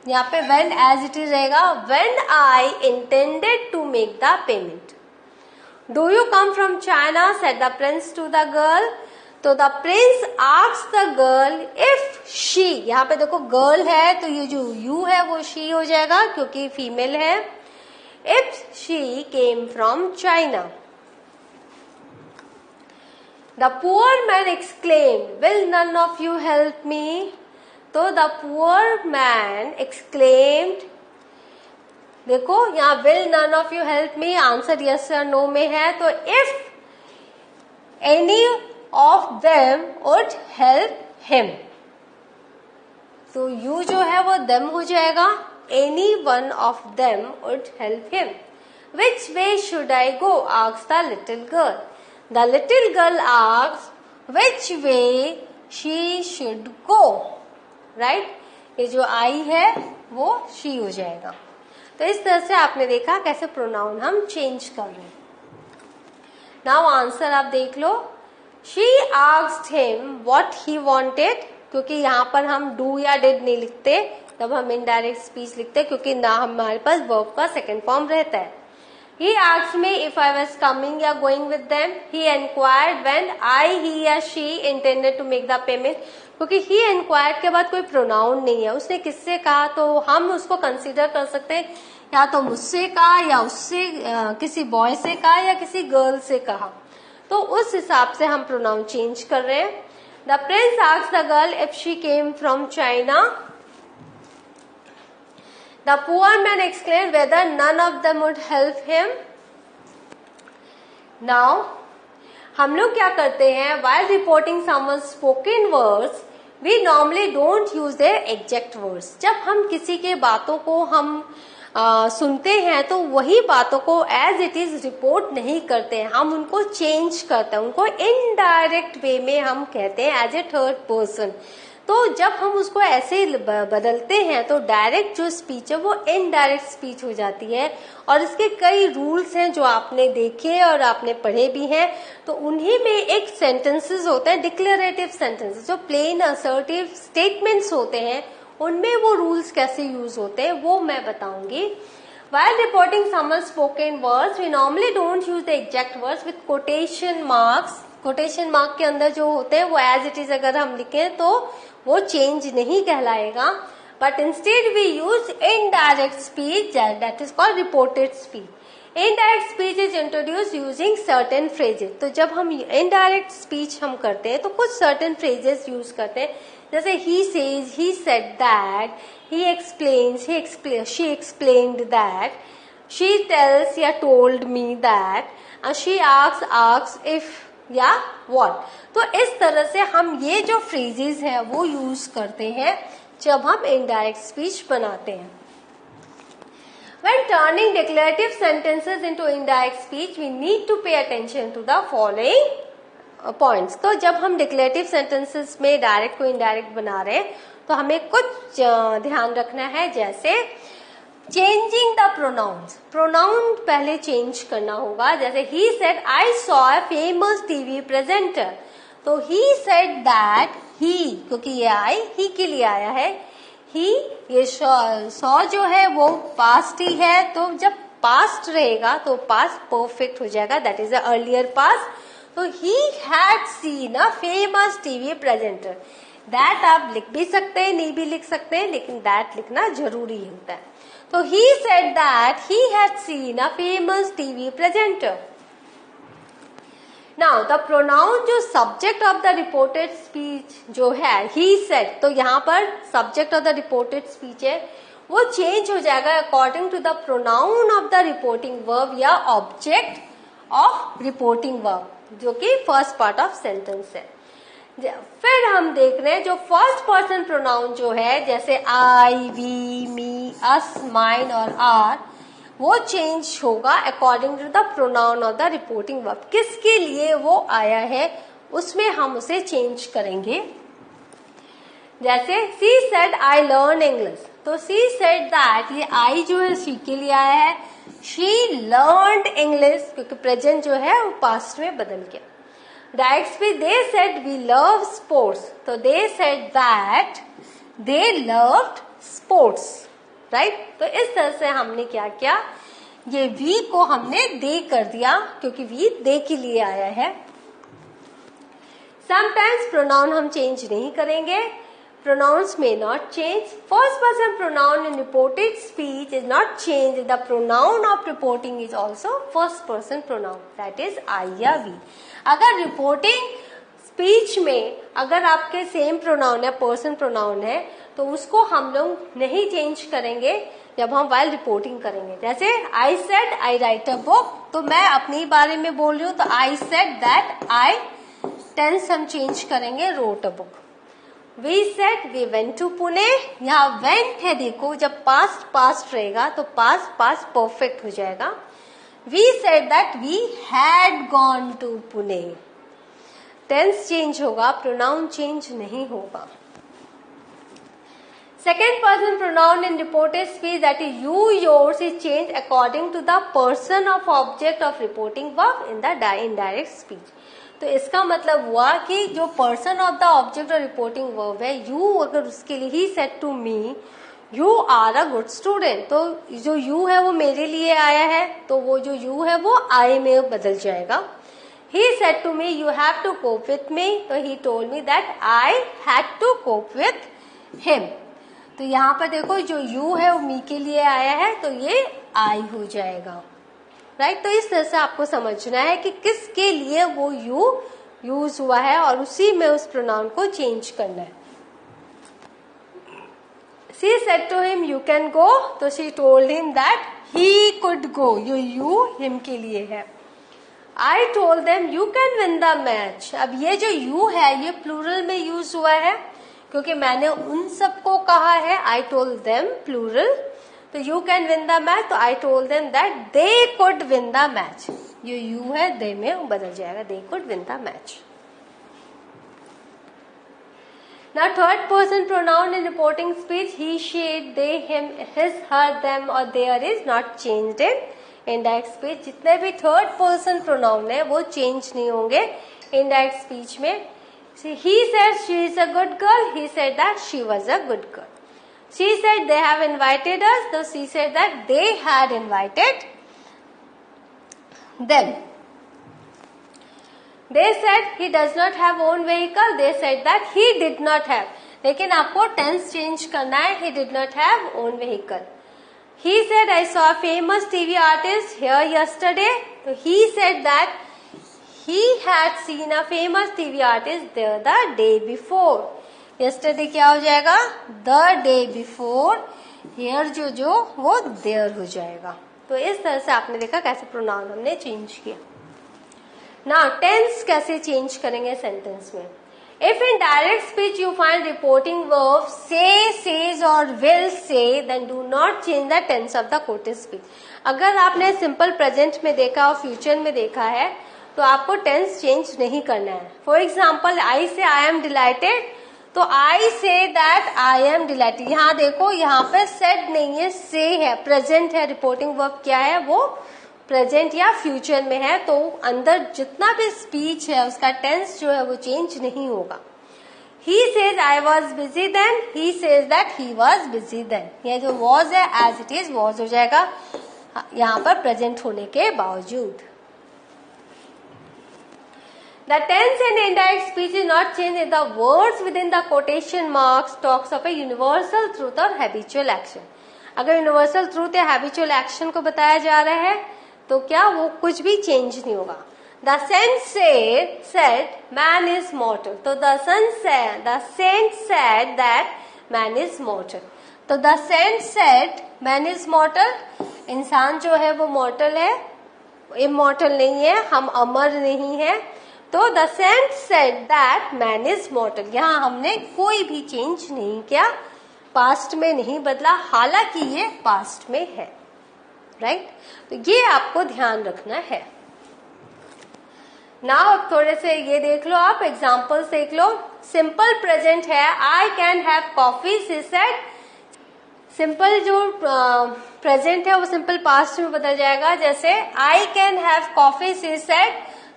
यहाँ पे when as it is रहेगा, when I intended to make the payment. Do you come from China? said the prince to the girl. तो the prince asked the girl if she, यहाँ पे देखो girl है तो ये जो यू है वो शी हो जाएगा क्योंकि फीमेल है। If she came from China. The poor man exclaimed will none of you help me. तो द पुअर मैन एक्सक्लेम्ड, देखो यहाँ will none of you help me, answer yes और नो में है, तो if any of them would help him, तो you जो है वो them हो जाएगा, any one of them would help him. Which way should I go? asked the little girl. The little girl asked which way she should go, right? ये जो I है वो she हो जाएगा। तो इस तरह से आपने देखा कैसे प्रोनाउन हम चेंज कर रहे हैं। नाउ आंसर आप देख लो। She asked him what he wanted, क्योंकि यहाँ पर हम do या did नहीं लिखते, तब हम इनडायरेक्ट स्पीच लिखते क्योंकि ना हमारे पास वर्ब का सेकंड फॉर्म रहता है। He asked me if I was coming या going with them. He inquired when I, he या she intended to make the payment. क्योंकि he inquired के बाद कोई प्रोनाउन नहीं है, उसने किससे कहा तो हम उसको कंसीडर कर सकते हैं, या तो मुझसे कहा या उससे किसी बॉय से कहा या किसी गर्ल से कहा, तो उस हिसाब से हम प्रोनाउन चेंज कर रहे हैं। The prince asked the girl if she came from China. The poor man exclaimed whether none of them would help him. Now हम लोग क्या करते हैं, while reporting someone spoken words we normally don't use their exact words. जब हम किसी के बातों को हम सुनते हैं तो वही बातों को एज इट इज रिपोर्ट नहीं करते हैं, हम उनको चेंज करते हैं, उनको इनडायरेक्ट वे में हम कहते हैं एज ए थर्ड पर्सन। तो जब हम उसको ऐसे बदलते हैं तो डायरेक्ट जो स्पीच है वो इनडायरेक्ट स्पीच हो जाती है। और इसके कई रूल्स हैं जो आपने देखे और आपने पढ़े भी हैं। तो उन्हीं में एक सेंटेंसेस होते हैं डिक्लेरेटिव सेंटेंसेस, जो प्लेन असर्टिव स्टेटमेंट्स होते हैं, उनमें वो रूल्स कैसे यूज होते हैं वो मैं बताऊंगी। While reporting someone's spoken words, we normally don't use the exact words with quotation marks. Quotation mark के अंदर जो होते हैं वो as it is अगर हम लिखें तो वो change नहीं कहलाएगा, but instead we use indirect speech that is called reported speech. Indirect speech is introduce using certain phrases. तो जब हम इनडायरेक्ट स्पीच हम करते हैं तो कुछ सर्टेन फ्रेजेस यूज करते हैं, जैसे he says, he said that, he explains, she explained that, she tells या told me that, she asks if या व्हाट। तो इस तरह से हम ये जो फ्रेजेस है वो यूज करते हैं जब हम इनडायरेक्ट स्पीच बनाते हैं। When turning declarative sentences into indirect speech, we need to pay attention to the following points. तो जब हम declarative sentences में डायरेक्ट को indirect बना रहे हैं तो हमें कुछ ध्यान रखना है, जैसे changing the pronouns. Pronoun पहले change करना होगा, जैसे he said I saw a famous TV presenter. तो he said that, he क्योंकि ये I he के लिए आया है, ही ये सॉ जो है वो पास्ट ही है, तो जब पास्ट रहेगा तो पास्ट परफेक्ट हो जाएगा, that is the earlier past. तो he had seen a famous TV presenter. That आप लिख भी सकते हैं, नहीं भी लिख सकते हैं, लेकिन दैट लिखना जरूरी होता है। तो he said that he had seen a famous TV presenter. Now the pronoun जो subject of the reported speech जो है ही सेड, तो यहाँ पर subject of the reported speech है वो चेंज हो जाएगा according to the pronoun of the reporting verb या ऑब्जेक्ट ऑफ रिपोर्टिंग वर्ब, जो कि फर्स्ट पार्ट ऑफ सेंटेंस है। फिर हम देख रहे हैं जो फर्स्ट पर्सन प्रोनाउन जो है, जैसे I, we, me, us, mine और आर, वो चेंज होगा according to the pronoun of the reporting verb. किसके लिए वो आया है उसमें हम उसे चेंज करेंगे। जैसे she said I learn English, तो सी सेड दैट, ये आई जो है सी के लिए आया है, शी लर्नड इंग्लिश क्योंकि प्रेजेंट जो है वो पास्ट में बदल गया। Direct speech, they said we love sports, तो they said that they loved sports, right. तो इस तरह से हमने क्या किया, ये वी को हमने दे कर दिया क्योंकि वी दे के लिए आया है। समटाइम्स प्रोनाउन हम चेंज नहीं करेंगे, pronounce may not change. First person pronoun in reported speech is not changed. The pronoun of reporting is also first person pronoun, that is I या we. अगर reporting speech में अगर आपके same pronoun है, person pronoun है, तो उसको हम लोग नहीं चेंज करेंगे जब हम वाइल रिपोर्टिंग करेंगे। जैसे I said I write a book, तो मैं अपने बारे में बोल रही हूँ, तो I said that I, tense हम चेंज करेंगे wrote a book. We said we went to Pune, यहाँ वेंट है, देखो जब पास्ट पास्ट रहेगा तो पास्ट पास्ट परफेक्ट हो जाएगा। We said that we had gone to Pune, tense change होगा, प्रोनाउन चेंज नहीं होगा। Second person pronoun in reported speech, that is you, yours, is changed according to the person of object of reporting verb in the indirect speech. तो इसका मतलब हुआ कि जो person of the object और reporting verb है you, अगर उसके लिए he said to me you are a good student, तो जो यू है वो मेरे लिए आया है, तो वो जो यू है वो आई में बदल जाएगा। He said to me you have to cope with me, तो he told me that I had to cope with him. तो यहाँ पर देखो जो यू है वो मी के लिए आया है, तो ये आई हो जाएगा, राइट। तो इस तरह से आपको समझना है कि किसके लिए वो यू यूज हुआ है और उसी में उस प्रोनाउन को चेंज करना है। She said to him you can go, तो she told him that he could go, ये यू हिम के लिए है। I told them you can win the match, अब ये जो यू है ये प्लूरल में यूज हुआ है क्योंकि मैंने उन सबको कहा है, आई टोल्ड देम प्लूरल, तो you can win the match, तो I told them that they could win the match, ये यू है दे में बदल जाएगा, they could win the match. Now third person pronoun in reporting speech, he, she, they, him, his, her, them और their is not changed in indirect speech। जितने भी third person pronoun है वो change नहीं होंगे indirect speech में। He said she is a good girl, he said that she was a good girl. She said they have invited us, so she said that they had invited them. They said he does not have own vehicle, they said that he did not have, लेकिन आपको tense change करना है, he did not have own vehicle. He said, I saw a famous TV artist here yesterday. So he said that he had seen a famous TV artist there the day before. Yesterday क्या हो जाएगा? The day before. Here जो वो there हो जाएगा. तो इस तरह से आपने देखा कैसे प्रोनाउन हमने चेंज किया. Now टेंस कैसे चेंज करेंगे सेंटेंस में. If in direct speech you find reporting verb say, says or will say, then do not change the tense of the quoted speech. अगर आपने सिंपल प्रेजेंट में देखा और फ्यूचर में देखा है तो आपको टेंस चेंज नहीं करना है. फॉर एग्जाम्पल आई से आई एम डिलाइटेड, तो आई say that I am delighted. यहाँ देखो यहाँ पे सेड नहीं है, से है, प्रेजेंट है. रिपोर्टिंग वर्ब क्या है? वो प्रेजेंट या फ्यूचर में है. तो अंदर जितना भी स्पीच है उसका टेंस जो है वो चेंज नहीं होगा. He says I was busy then, he says that he was busy then. ये जो was है as it is was हो जाएगा यहाँ पर प्रेजेंट होने के बावजूद. The tense in indirect speech is not changed if the words within the quotation marks talks of a universal truth or habitual action. अगर universal truth या habitual action को बताया जा रहा है तो क्या वो कुछ भी चेंज नहीं होगा. The saint said man is mortal. तो the saint said that man is mortal. तो the saint said man is mortal. इंसान जो है वो mortal है, immortal नहीं है, हम अमर नहीं है. तो the saint said that man is mortal. यहाँ हमने कोई भी चेंज नहीं किया, पास्ट में नहीं बदला, हालांकि ये पास्ट में है. राइट तो ये आपको ध्यान रखना है. नाउ अब थोड़े से ये देख लो, आप एग्जाम्पल्स देख लो. सिंपल प्रेजेंट है, I can have coffee she said. Simple जो प्रेजेंट है वो सिंपल पास्ट में बदल जाएगा. जैसे I can have coffee she said,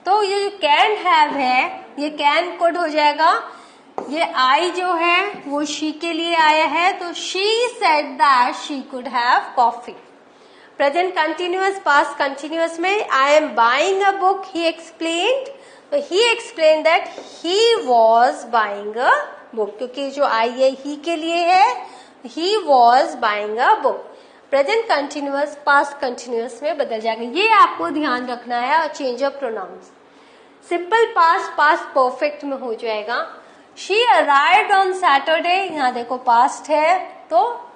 तो ये जो कैन हैव है ये कैन कोड हो जाएगा. ये आई जो है वो शी के लिए आया है, तो she said that she could have coffee. Present continuous past continuous में I am buying a book he explained, तो he explain that he was buying a book, क्योंकि जो आई है ही के लिए है. He was buying a book. Present continuous past continuous में बदल जाएगा. ये आपको ध्यान रखना है. और change of pronouns simple past past perfect में हो जाएगा. शी अराइव्ड ऑन सैटरडे, यहाँ देखो पास्ट है, तो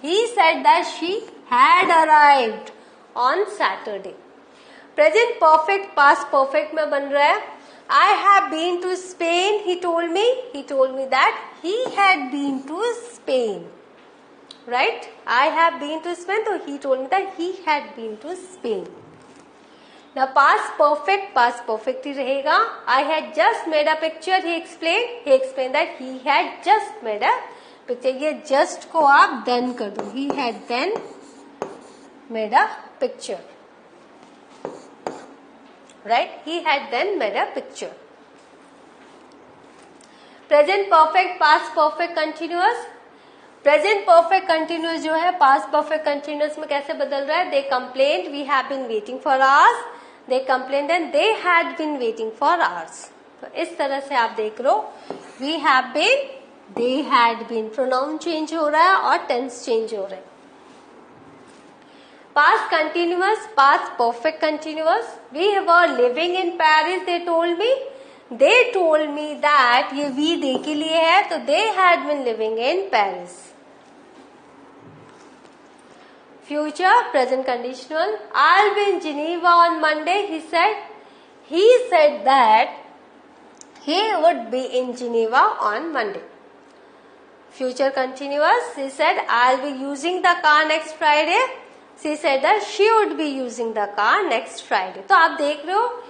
he said that she had arrived on Saturday. Present perfect past perfect में बन रहा है. I have been to Spain, he told me that he had been to Spain. Right I have been to Spain, तो he told me that he had been to Spain. Now past perfect ही रहेगा. I had just made a picture, he explained that he had just made a picture. ये just को आप then कर दो. He had then made a picture. Right? He had then made a picture. Present perfect, past perfect continuous. Present perfect continuous जो है past perfect continuous में कैसे बदल रहा है. They complained we have been waiting for hours, they complained and they had been waiting for hours. तो इस तरह से आप देख लो, we have been, they had been, pronoun change हो रहा है और टेंस चेंज हो रहा है. Past continuous past perfect continuous. We were living in Paris, they told me that, ये वी दे के लिए है, तो they had been living in Paris. Future present conditional. I'll be in Geneva on Monday. He said that he would be in Geneva on Monday. Future continuous. He said I'll be using the car next Friday. She said that she would be using the car next Friday. तो आप देख रहे हो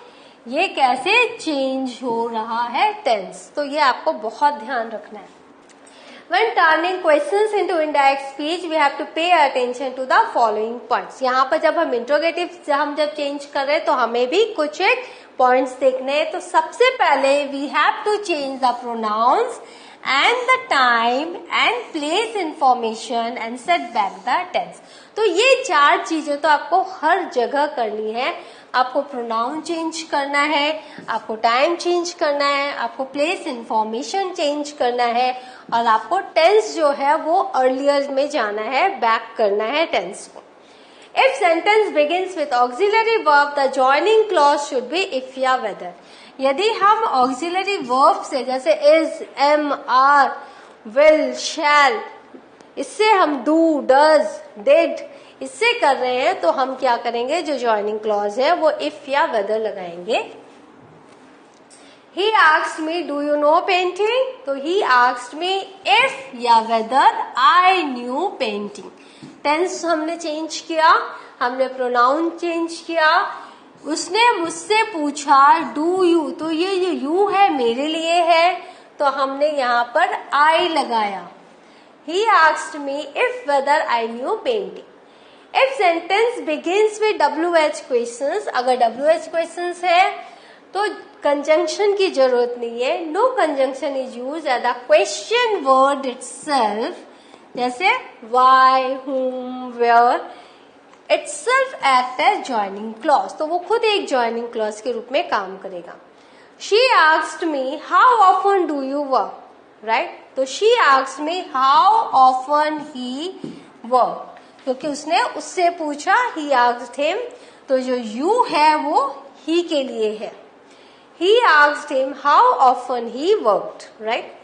ये कैसे change हो रहा है टेंस. तो ये आपको बहुत ध्यान रखना है. When turning questions into indirect speech, we have to pay attention to the following points. यहाँ पर जब हम interrogative जब चेंज कर रहे हैं तो हमें भी कुछ एक पॉइंट्स देखने हैं. तो सबसे पहले we have to change the pronouns and the time and place information and set back the tense. तो ये चार चीजें तो आपको हर जगह करनी है. आपको प्रोनाउन चेंज करना है, आपको टाइम चेंज करना है, आपको प्लेस इंफॉर्मेशन चेंज करना है, और आपको टेंस जो है वो अर्लियर में जाना है, बैक करना है टेंस को. If sentence begins with auxiliary verb, the joining clause should be if या whether. यदि हम auxiliary verb से जैसे is, am, are, will, shall, इससे हम do, does, did, इससे कर रहे हैं तो हम क्या करेंगे, जो joining clause है वो if या whether लगाएंगे. He asked me, do you know painting? तो he asked me if या whether I knew painting. Tense हमने चेंज किया, हमने प्रोनाउन चेंज किया. उसने मुझसे पूछा डू यू, तो ये जो यू है मेरे लिए है, तो हमने यहाँ पर आई लगाया. He asked me if whether I knew painting. If sentence begins with WH questions, अगर WH questions है तो कंजंक्शन की जरूरत नहीं है. No conjunction is use at the question word itself, जैसे why, whom, where, itself act as joining clause, तो वो खुद एक joining clause के रूप में काम करेगा. She asked me how often do you work, right? तो she asked me how often he worked, क्योंकि उसने उससे पूछा, he asked him, तो जो you है वो he के लिए है. He asked him how often he worked, right?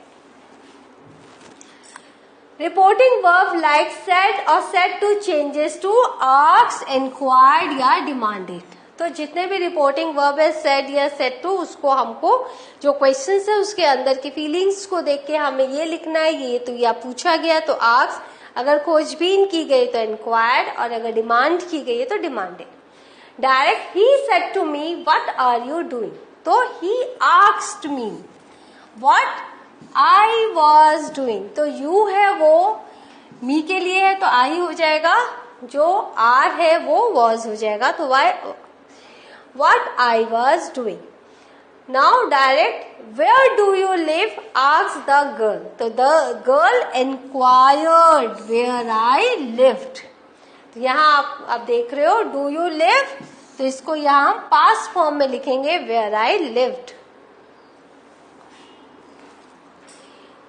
Reporting verb like said और said to changes to asked, inquired या डिमांडेड. तो जितने भी रिपोर्टिंग वर्ब है सेड या सेड टू, उसको हमको जो क्वेश्चंस है उसके अंदर की फीलिंग्स को देख के हमें ये लिखना है, ये तो या पूछा गया तो आस्क्ड, अगर खोजबीन की गई तो इंक्वायर्ड, और अगर डिमांड की गई है तो demanded. Direct he said to me what are you doing, तो he asked me what I was doing, तो you है वो मी के लिए है तो आई हो जाएगा, जो आर है वो was हो जाएगा, तो what I was doing. Now direct where do you live asked the girl, तो the girl inquired where I lived. तो यहाँ आप देख रहे हो do you live, तो इसको यहाँ हम पास्ट फॉर्म में लिखेंगे where I lived.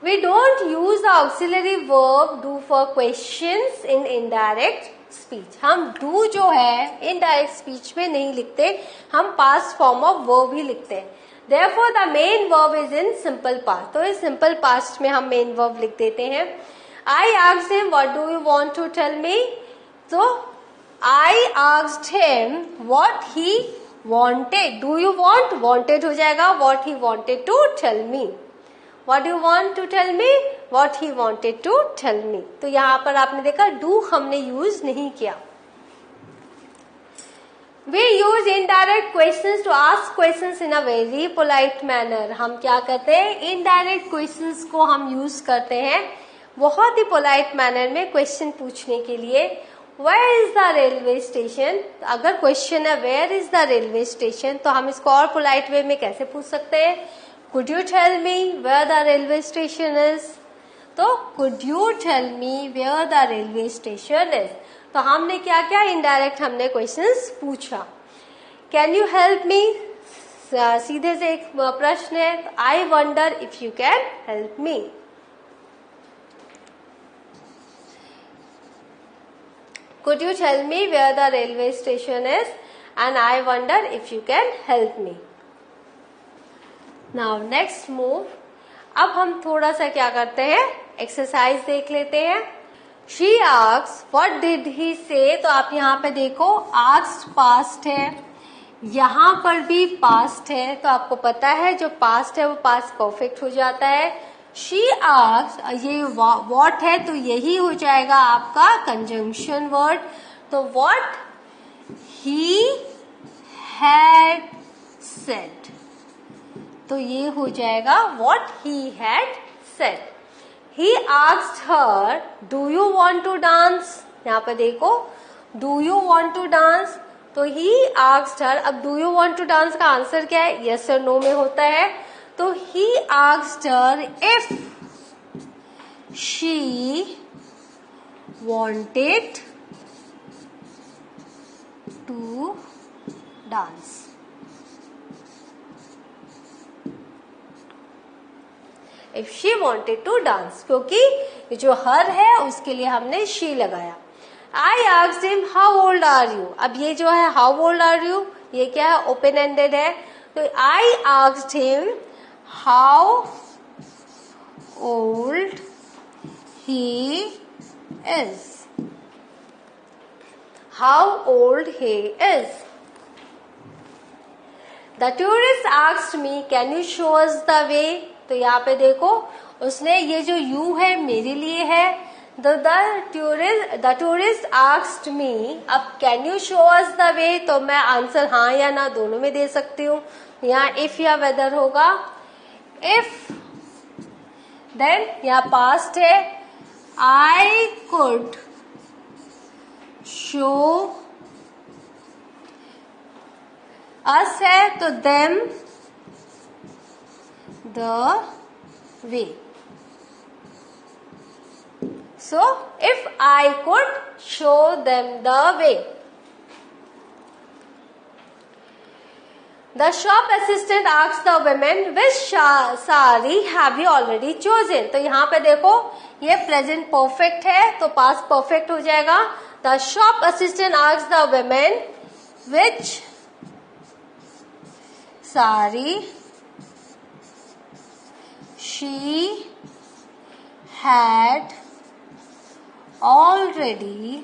We don't use the auxiliary verb do for questions in indirect speech. हम do जो है indirect speech में नहीं लिखते, हम past form of verb ही लिखते हैं. Therefore the main verb is in simple past. तो इस simple past में हम main verb लिख देते हैं. I asked him what do you want to tell me, तो I asked him what he wanted. Do you want, wanted हो जाएगा, what he wanted to tell me. What do you want to tell me? What he wanted to tell me. तो यहाँ पर आपने देखा do हमने use नहीं किया. We use indirect questions to ask questions in a very polite manner. हम क्या करते हैं, indirect questions को हम यूज करते हैं बहुत ही polite manner में क्वेश्चन पूछने के लिए. Where is the railway station? अगर क्वेश्चन है where is the railway station, तो हम इसको और polite way में कैसे पूछ सकते हैं, could you tell me where the railway station is, तो could you tell me where the railway station is. तो हमने क्या किया, इनडायरेक्ट हमने क्वेश्चंस पूछा. कैन यू हेल्प मी, सीधे से एक प्रश्न है, I wonder if you can help me. could you tell me where the railway station is and I wonder if you can help me. Now next move, अब हम थोड़ा सा क्या करते हैं, एक्सरसाइज देख लेते हैं. She asked what did he say, तो आप यहाँ पे देखो asked past है, यहाँ पर भी past है, तो आपको पता है जो past है वो past perfect हो जाता है. She asked, ये what है तो यही हो जाएगा आपका conjunction word. तो what he had said, तो ये हो जाएगा what he had said. He asked her, do you want to dance? यहाँ पे देखो do you want to dance, तो he asked her. अब do you want to dance का आंसर क्या है, yes or no में होता है. तो he asked her if she wanted to dance. If she wanted to dance, क्योंकि जो her है उसके लिए हमने she लगाया. I asked him how old are you. अब ये जो है how old are you, ये क्या है, open ended है. तो I asked him how old he is. How old he is. The tourist asked me, can you show us the way? तो यहाँ पे देखो उसने ये जो you है मेरे लिए है. The tourist asked me, अब can you show us the way, तो मैं आंसर हाँ या ना दोनों में दे सकती हूँ. यहाँ if या whether होगा. If then यहाँ past है. I could show us है तो them the way. So if I could show them the way. The shop assistant asked the women, which sari have you already chosen? तो यहाँ पे देखो ये present perfect है तो past perfect हो जाएगा. The shop assistant asked the women, which sari she had already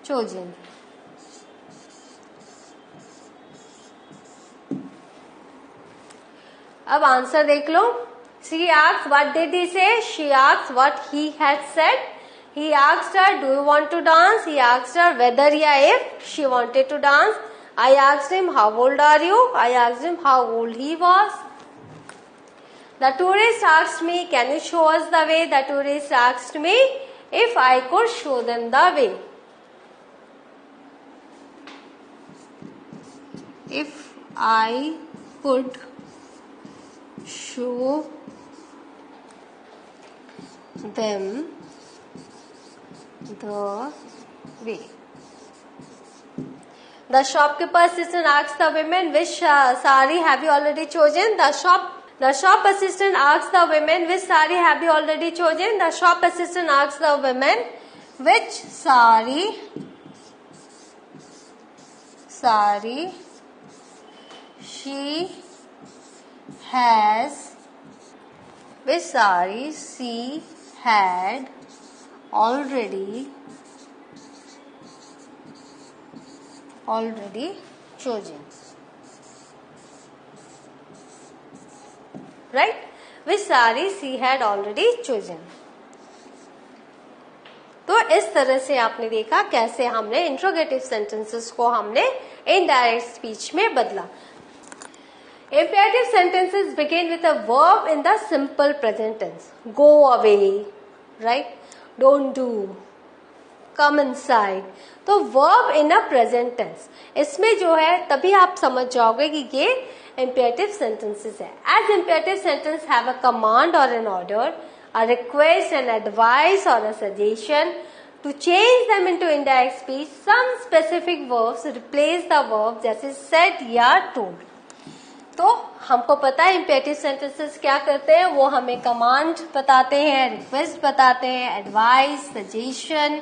chosen. अब आंसर देख लो. She asked, what did he say? She asked what he had said. He asked her, do you want to dance? He asked her whether या if she wanted to dance. I asked him, how old are you? I asked him how old he was. The tourist asked me, can you show us the way? The tourist asked me if I could show them the way. If I could show them the way. The shopkeeper assistant asked the women, which sari have you already chosen? The shop assistant asked the women, which sari have you already chosen? The shop assistant asked the women, which sari she had already chosen. Right? Which sari she had already chosen. तो इस तरह से आपने देखा कैसे हमने interrogative sentences को हमने इनडायरेक्ट स्पीच में बदला. Imperative sentences begin with a verb in the simple present tense. Go away, right? Don't do. Come inside. तो verb in a present tense. इसमें जो है तभी आप समझ जाओगे कि ये imperative sentences है. As imperative sentences have a command or an order, a request, an advice or a suggestion. To change them into indirect speech, some specific verbs replace the verb जैसे said या told. तो हमको पता है imperative sentences क्या करते हैं, वो हमें कमांड बताते हैं, रिक्वेस्ट बताते हैं, एडवाइस, सजेशन.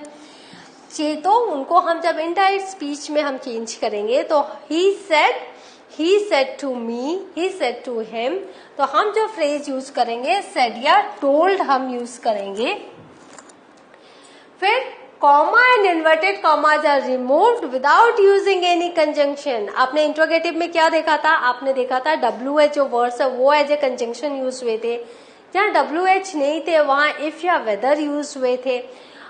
तो उनको हम जब इनडायरेक्ट स्पीच में हम चेंज करेंगे तो he said to me, he said to him, तो हम जो फ्रेज यूज करेंगे सेड या टोल्ड हम यूज करेंगे. फिर comma and inverted commas are removed without using any conjunction. आपने इंट्रोगेटिव में क्या देखा था, आपने देखा था WH जो वर्ड्स है वो एज ए कंजंक्शन यूज हुए थे. जहाँ WH नहीं थे वहां इफ या वेदर यूज हुए थे.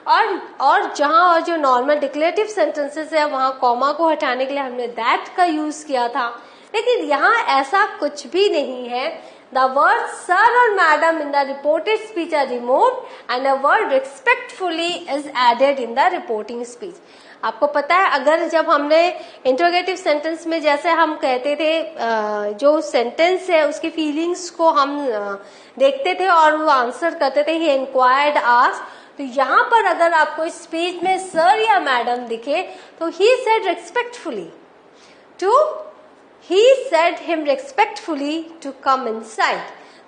और जहां और जो नॉर्मल डिक्लेरेटिव सेंटेंसेस है वहां कॉमा को हटाने के लिए हमने दैट का यूज किया था. लेकिन यहाँ ऐसा कुछ भी नहीं है. The words sir or madam in the reported speech are removed and a word respectfully is added in the reporting speech. आपको पता है अगर जब हमने इंट्रोगेटिव सेंटेंस में जैसे हम कहते थे जो सेंटेंस है उसकी फीलिंग्स को हम देखते थे और वो आंसर करते थे ही इंक्वायर्ड आस्क्ड, तो यहाँ पर अगर आपको स्पीच में सर या मैडम दिखे तो he said respectfully to, he said him respectfully to come inside.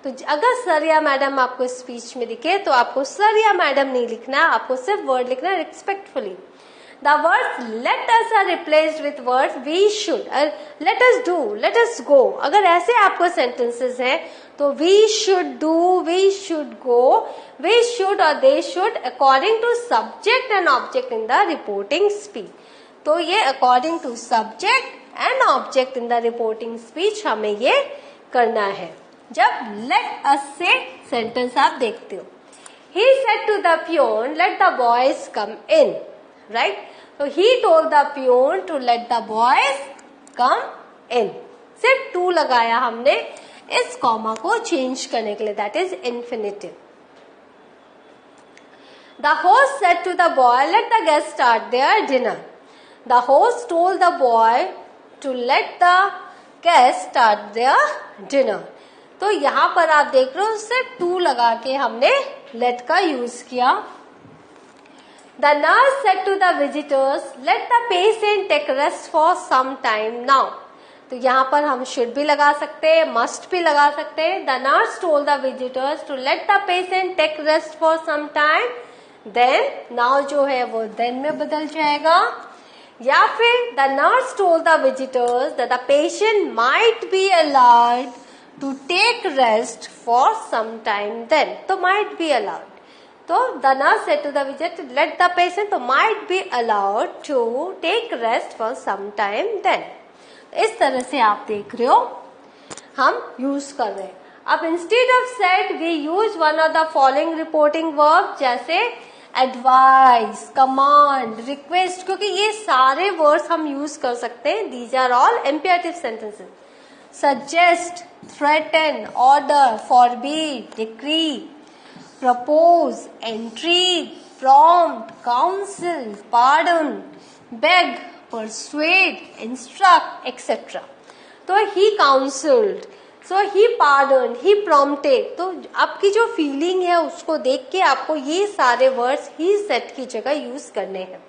तो अगर सर या मैडम आपको स्पीच में दिखे तो आपको सर या मैडम नहीं लिखना, आपको सिर्फ वर्ड लिखना है respectfully. The words let us are replaced with words we should, let us do, let us go। अगर ऐसे आपको sentences हैं तो we should do, we should go, we should और they should according to subject and object in the reporting speech। तो ये according to subject and object in the reporting speech हमें ये करना है जब let us से sentence आप देखते हो। He said to the peon, let the boys come in, right? तो he told the peon to let the boys come in। सिर्फ to लगाया हमने इस कॉमा को चेंज करने के लिए, that is infinitive। The host said to the boy, let the guests start their dinner। The host told the boy to let the guests start their dinner। तो यहाँ पर आप देख रहे हो सिर्फ to लगा के हमने let का यूज किया। The nurse said to the visitors, let the patient take rest for some time now। तो यहाँ पर हम should भी लगा सकते हैं, must भी लगा सकते हैं। The nurse told the visitors to let the patient take rest for some time, then now जो है वो then में बदल जाएगा। या फिर the nurse told the visitors that the patient might be allowed to take rest for some time then। तो might be allowed, तो the nurse said to the visitor let the patient तो might be allowed to take rest for some time then। इस तरह से आप देख रहे हो हम यूज कर रहे हैं। अब instead of said we use one of the following reporting verb जैसे एडवाइस, कमांड, रिक्वेस्ट, क्योंकि ये सारे वर्ड्स हम यूज कर सकते हैं। These are all imperative sentences. Suggest, threaten, order, forbid, decree, propose, entreat, prompt, counsel, pardon, beg, persuade, instruct, etc। तो he counseled, so he pardoned, he prompted। तो आपकी जो फीलिंग है उसको देख के आपको ये सारे वर्ड्स he said की जगह यूज करने हैं।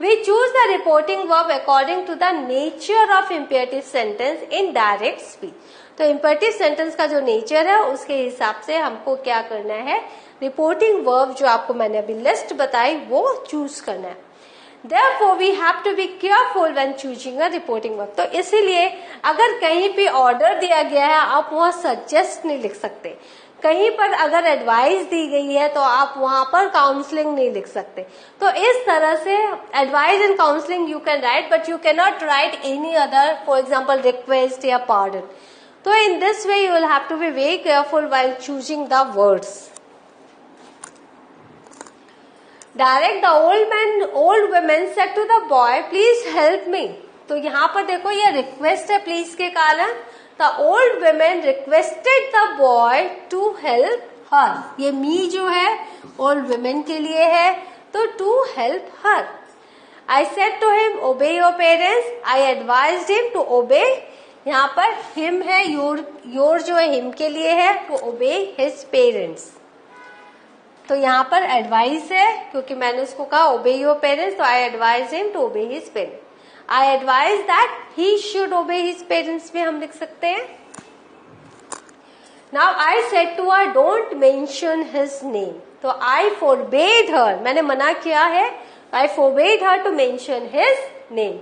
We choose the reporting verb according to the nature of imperative sentence in direct speech। तो imperative sentence का जो नेचर है उसके हिसाब से हमको क्या करना है, रिपोर्टिंग वर्ब जो आपको मैंने अभी लिस्ट बताई वो चूज करना है। Therefore we have to be careful when choosing a reporting verb। तो इसीलिए अगर कहीं पे ऑर्डर दिया गया है आप वहाँ सजेस्ट नहीं लिख सकते, कहीं पर अगर एडवाइस दी गई है तो आप वहां पर काउंसलिंग नहीं लिख सकते। तो इस तरह से advice and counselling you can write but you can not write any other, for example request या पार्डन। तो in this way you will have to be very careful while choosing the words. Direct the old women said to the boy please help me. तो यहाँ पर देखो ये request है please के कारण। The old woman requested the boy to help her। ये me जो है old women के लिए है, तो to help her। I said to him obey your parents। I advised him to obey। यहाँ पर him है, your जो है him के लिए है, to obey his parents। तो यहाँ पर advice है क्योंकि मैंने उसको कहा obey your parents, तो I advised him to obey his parents। I advise that he should obey his parents भी हम लिख सकते हैं। Now I said to her don't mention his name। तो I forbade her, मैंने मना किया है, I forbade her to mention his name।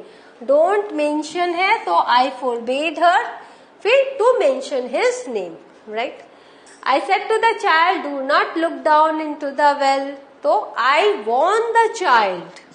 Don't mention है तो I forbade her, फिर to mention his name, right? I said to the child do not look down into the well। तो I warned the child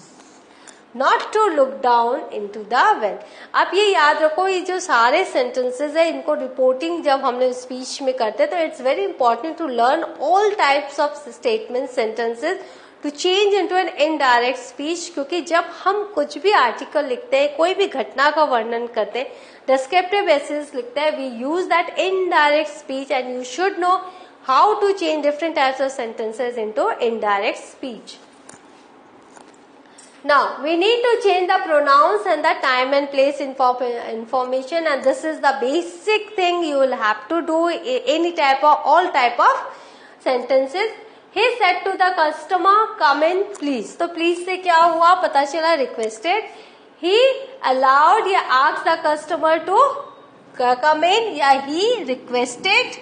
not to look down into the well। आप ये याद रखो ये जो सारे sentences है इनको रिपोर्टिंग जब हमने स्पीच में करते तो it's very important to learn all types of statement sentences to change into an indirect speech. क्योंकि जब हम कुछ भी आर्टिकल लिखते हैं, कोई भी घटना का वर्णन करते हैं, डिस्क्रिप्टिव एसेस लिखते हैं, we use that indirect speech and you should know how to change different types of sentences into indirect speech. Now we need to change the pronouns and the time and place information, and this is the basic thing you will have to do any type of all type of sentences। He said to the customer, come in please. तो please से क्या हुआ, पता चला requested. He allowed या asked the customer to come in, या he requested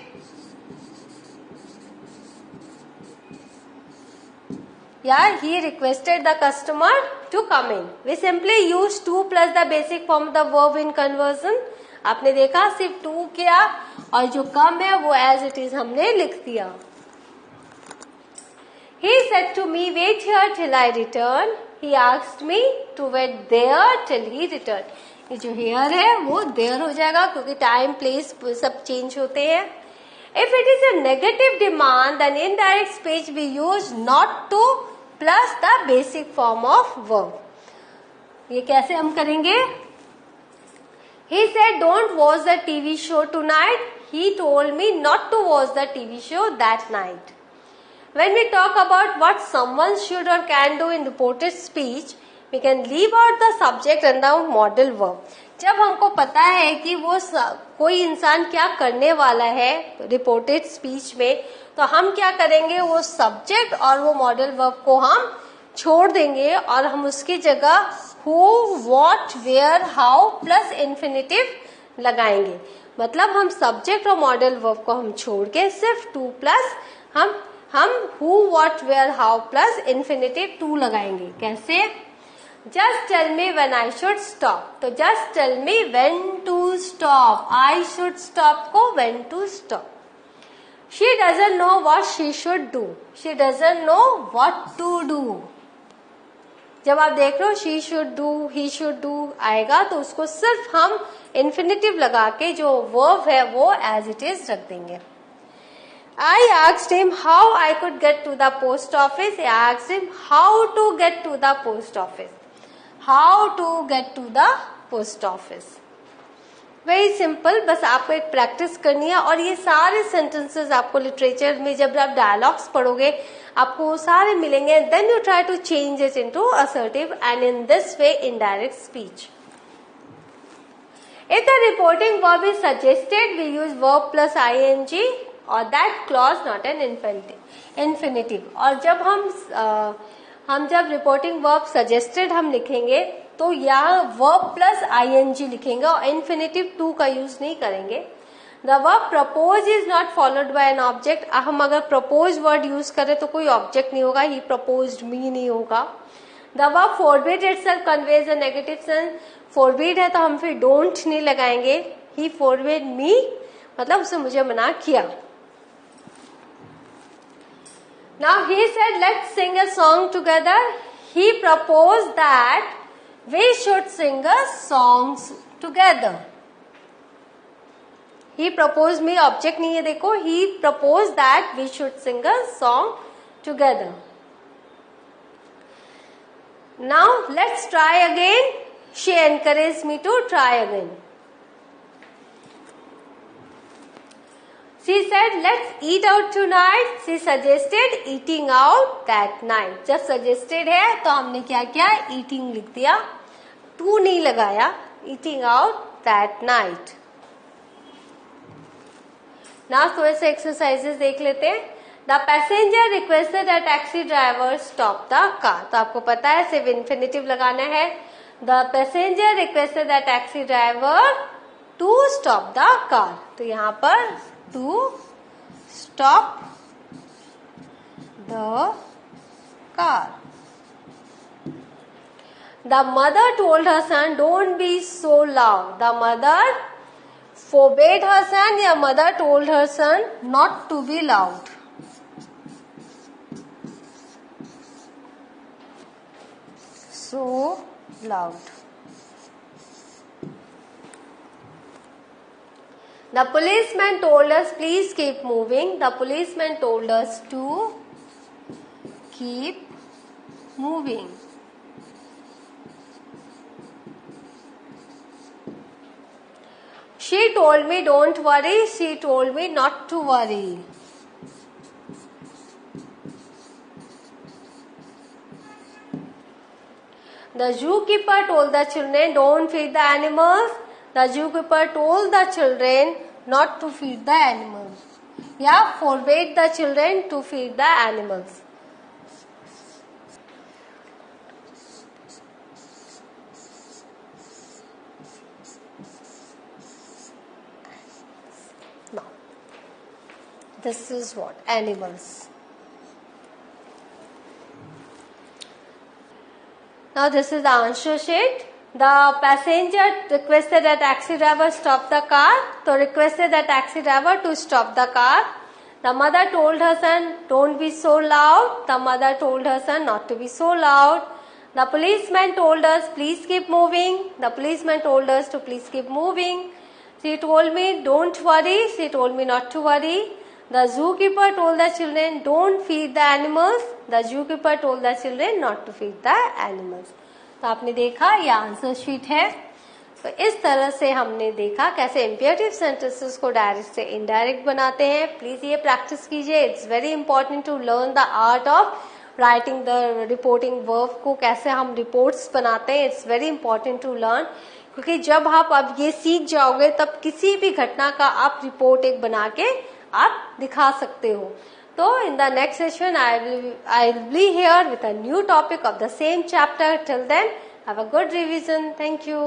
he requested the customer to come in. We simply use to plus the basic form of the verb in conversion. आपने देखा सिर्फ to किया और जो come है वो as it is हमने लिख दिया. He said to me, wait here till I return. He asked me to wait there till he returned. ये जो here है वो there हो जाएगा क्योंकि time place सब change होते हैं. If it is a negative demand, then indirect speech we use not to plus the basic form of verb. ये कैसे हम करेंगे? He said, don't watch the TV show tonight. He told me not to watch the TV show that night. When we talk about what someone should or can do in reported speech, we can leave out the subject and the modal verb. जब हमको पता है कि वो कोई इंसान क्या करने वाला है रिपोर्टेड स्पीच में, तो हम क्या करेंगे, वो सब्जेक्ट और वो मॉडल वर्ब को हम छोड़ देंगे और हम उसकी जगह who, what, where, how plus infinitive लगाएंगे. मतलब हम सब्जेक्ट और मॉडल वर्ब को हम छोड़ के सिर्फ टू प्लस हम who, what, where, how plus infinitive to लगाएंगे. कैसे? Just tell me when I should stop. तो just tell me when to stop. I should stop को when to stop. She doesn't know what she should do. She doesn't know what to do. जब आप देख रहे हो she should do, he should do आएगा तो उसको सिर्फ हम infinitive लगा के जो verb है वो as it is रख देंगे. I asked him how I could get to the post office. I asked him how to get to the post office. How to get to the post office. Very simple. बस आपको एक practice करनी है और ये सारे sentences आपको literature में जब आप डायलॉग्स पढ़ोगे आपको वो सारे मिलेंगे. Then you try to change it into assertive and in this way indirect speech. If the reporting verb is suggested, we use verb plus ing or that clause not an infinitive. और जब हम जब reporting verb suggested हम लिखेंगे तो यहाँ verb plus ING लिखेंगे और इन्फिनिटिव टू का यूज नहीं करेंगे. The verb propose is not followed by an object. हम अगर प्रपोज वर्ड यूज करें तो कोई ऑब्जेक्ट नहीं होगा. ही प्रपोज्ड मी नहीं होगा. The verb forbid itself conveys a negative sense. Forbid है तो हम फिर डोंट नहीं लगाएंगे. ही फोरबिड मी मतलब उसने मुझे मना किया. Now he said, let's sing a song together. He proposed that we should sing a song together. He proposed me, object नहीं है देखो. He proposed that we should sing a song together. Now let's try again. She encouraged me to try again. She said, let's eat out tonight. She suggested eating out that night. जब suggested है तो हमने क्या किया, eating लिख दिया, to नहीं लगाया. eating out that night. Now थोड़े से exercises देख लेते हैं. The passenger requested a taxi driver stop the car. तो आपको पता है सिर्फ infinitive लगाना है. The passenger requested a taxi driver to stop the car. तो यहाँ पर to stop the car. The mother told her son, don't be so loud. The mother forbade her son, या mother told her son not to be loud. So loud. The policeman told us, please keep moving. The policeman told us to keep moving. She told me don't worry. She told me not to worry. The zookeeper told the children don't feed the animals. The zookeeper told the children not to feed the animals. या forbade the children to feed the animals. Now, this is what? Animals. Now this is the answer sheet. The passenger requested the taxi driver stop the car. So requested the taxi driver to stop the car. The mother told her son, don't be so loud. The mother told her son not to be so loud. The policeman told us, please keep moving. The policeman told us to please keep moving. She told me, don't worry. She told me not to worry. The zookeeper told the children, don't feed the animals. The zookeeper told the children not to feed the animals. तो आपने देखा ये answer sheet है. तो इस तरह से हमने देखा कैसे इम्पेरेटिव सेंटेंसेस को डायरेक्ट से इनडायरेक्ट बनाते हैं. प्लीज ये प्रैक्टिस कीजिए. It's very important to learn the art of writing the reporting verb को, कैसे हम रिपोर्ट्स बनाते हैं. It's very important to learn, क्योंकि जब आप अब ये सीख जाओगे तब किसी भी घटना का आप रिपोर्ट एक बना के आप दिखा सकते हो. तो in the next session I will be here with a new topic of the same chapter. Till then have a good revision. Thank you.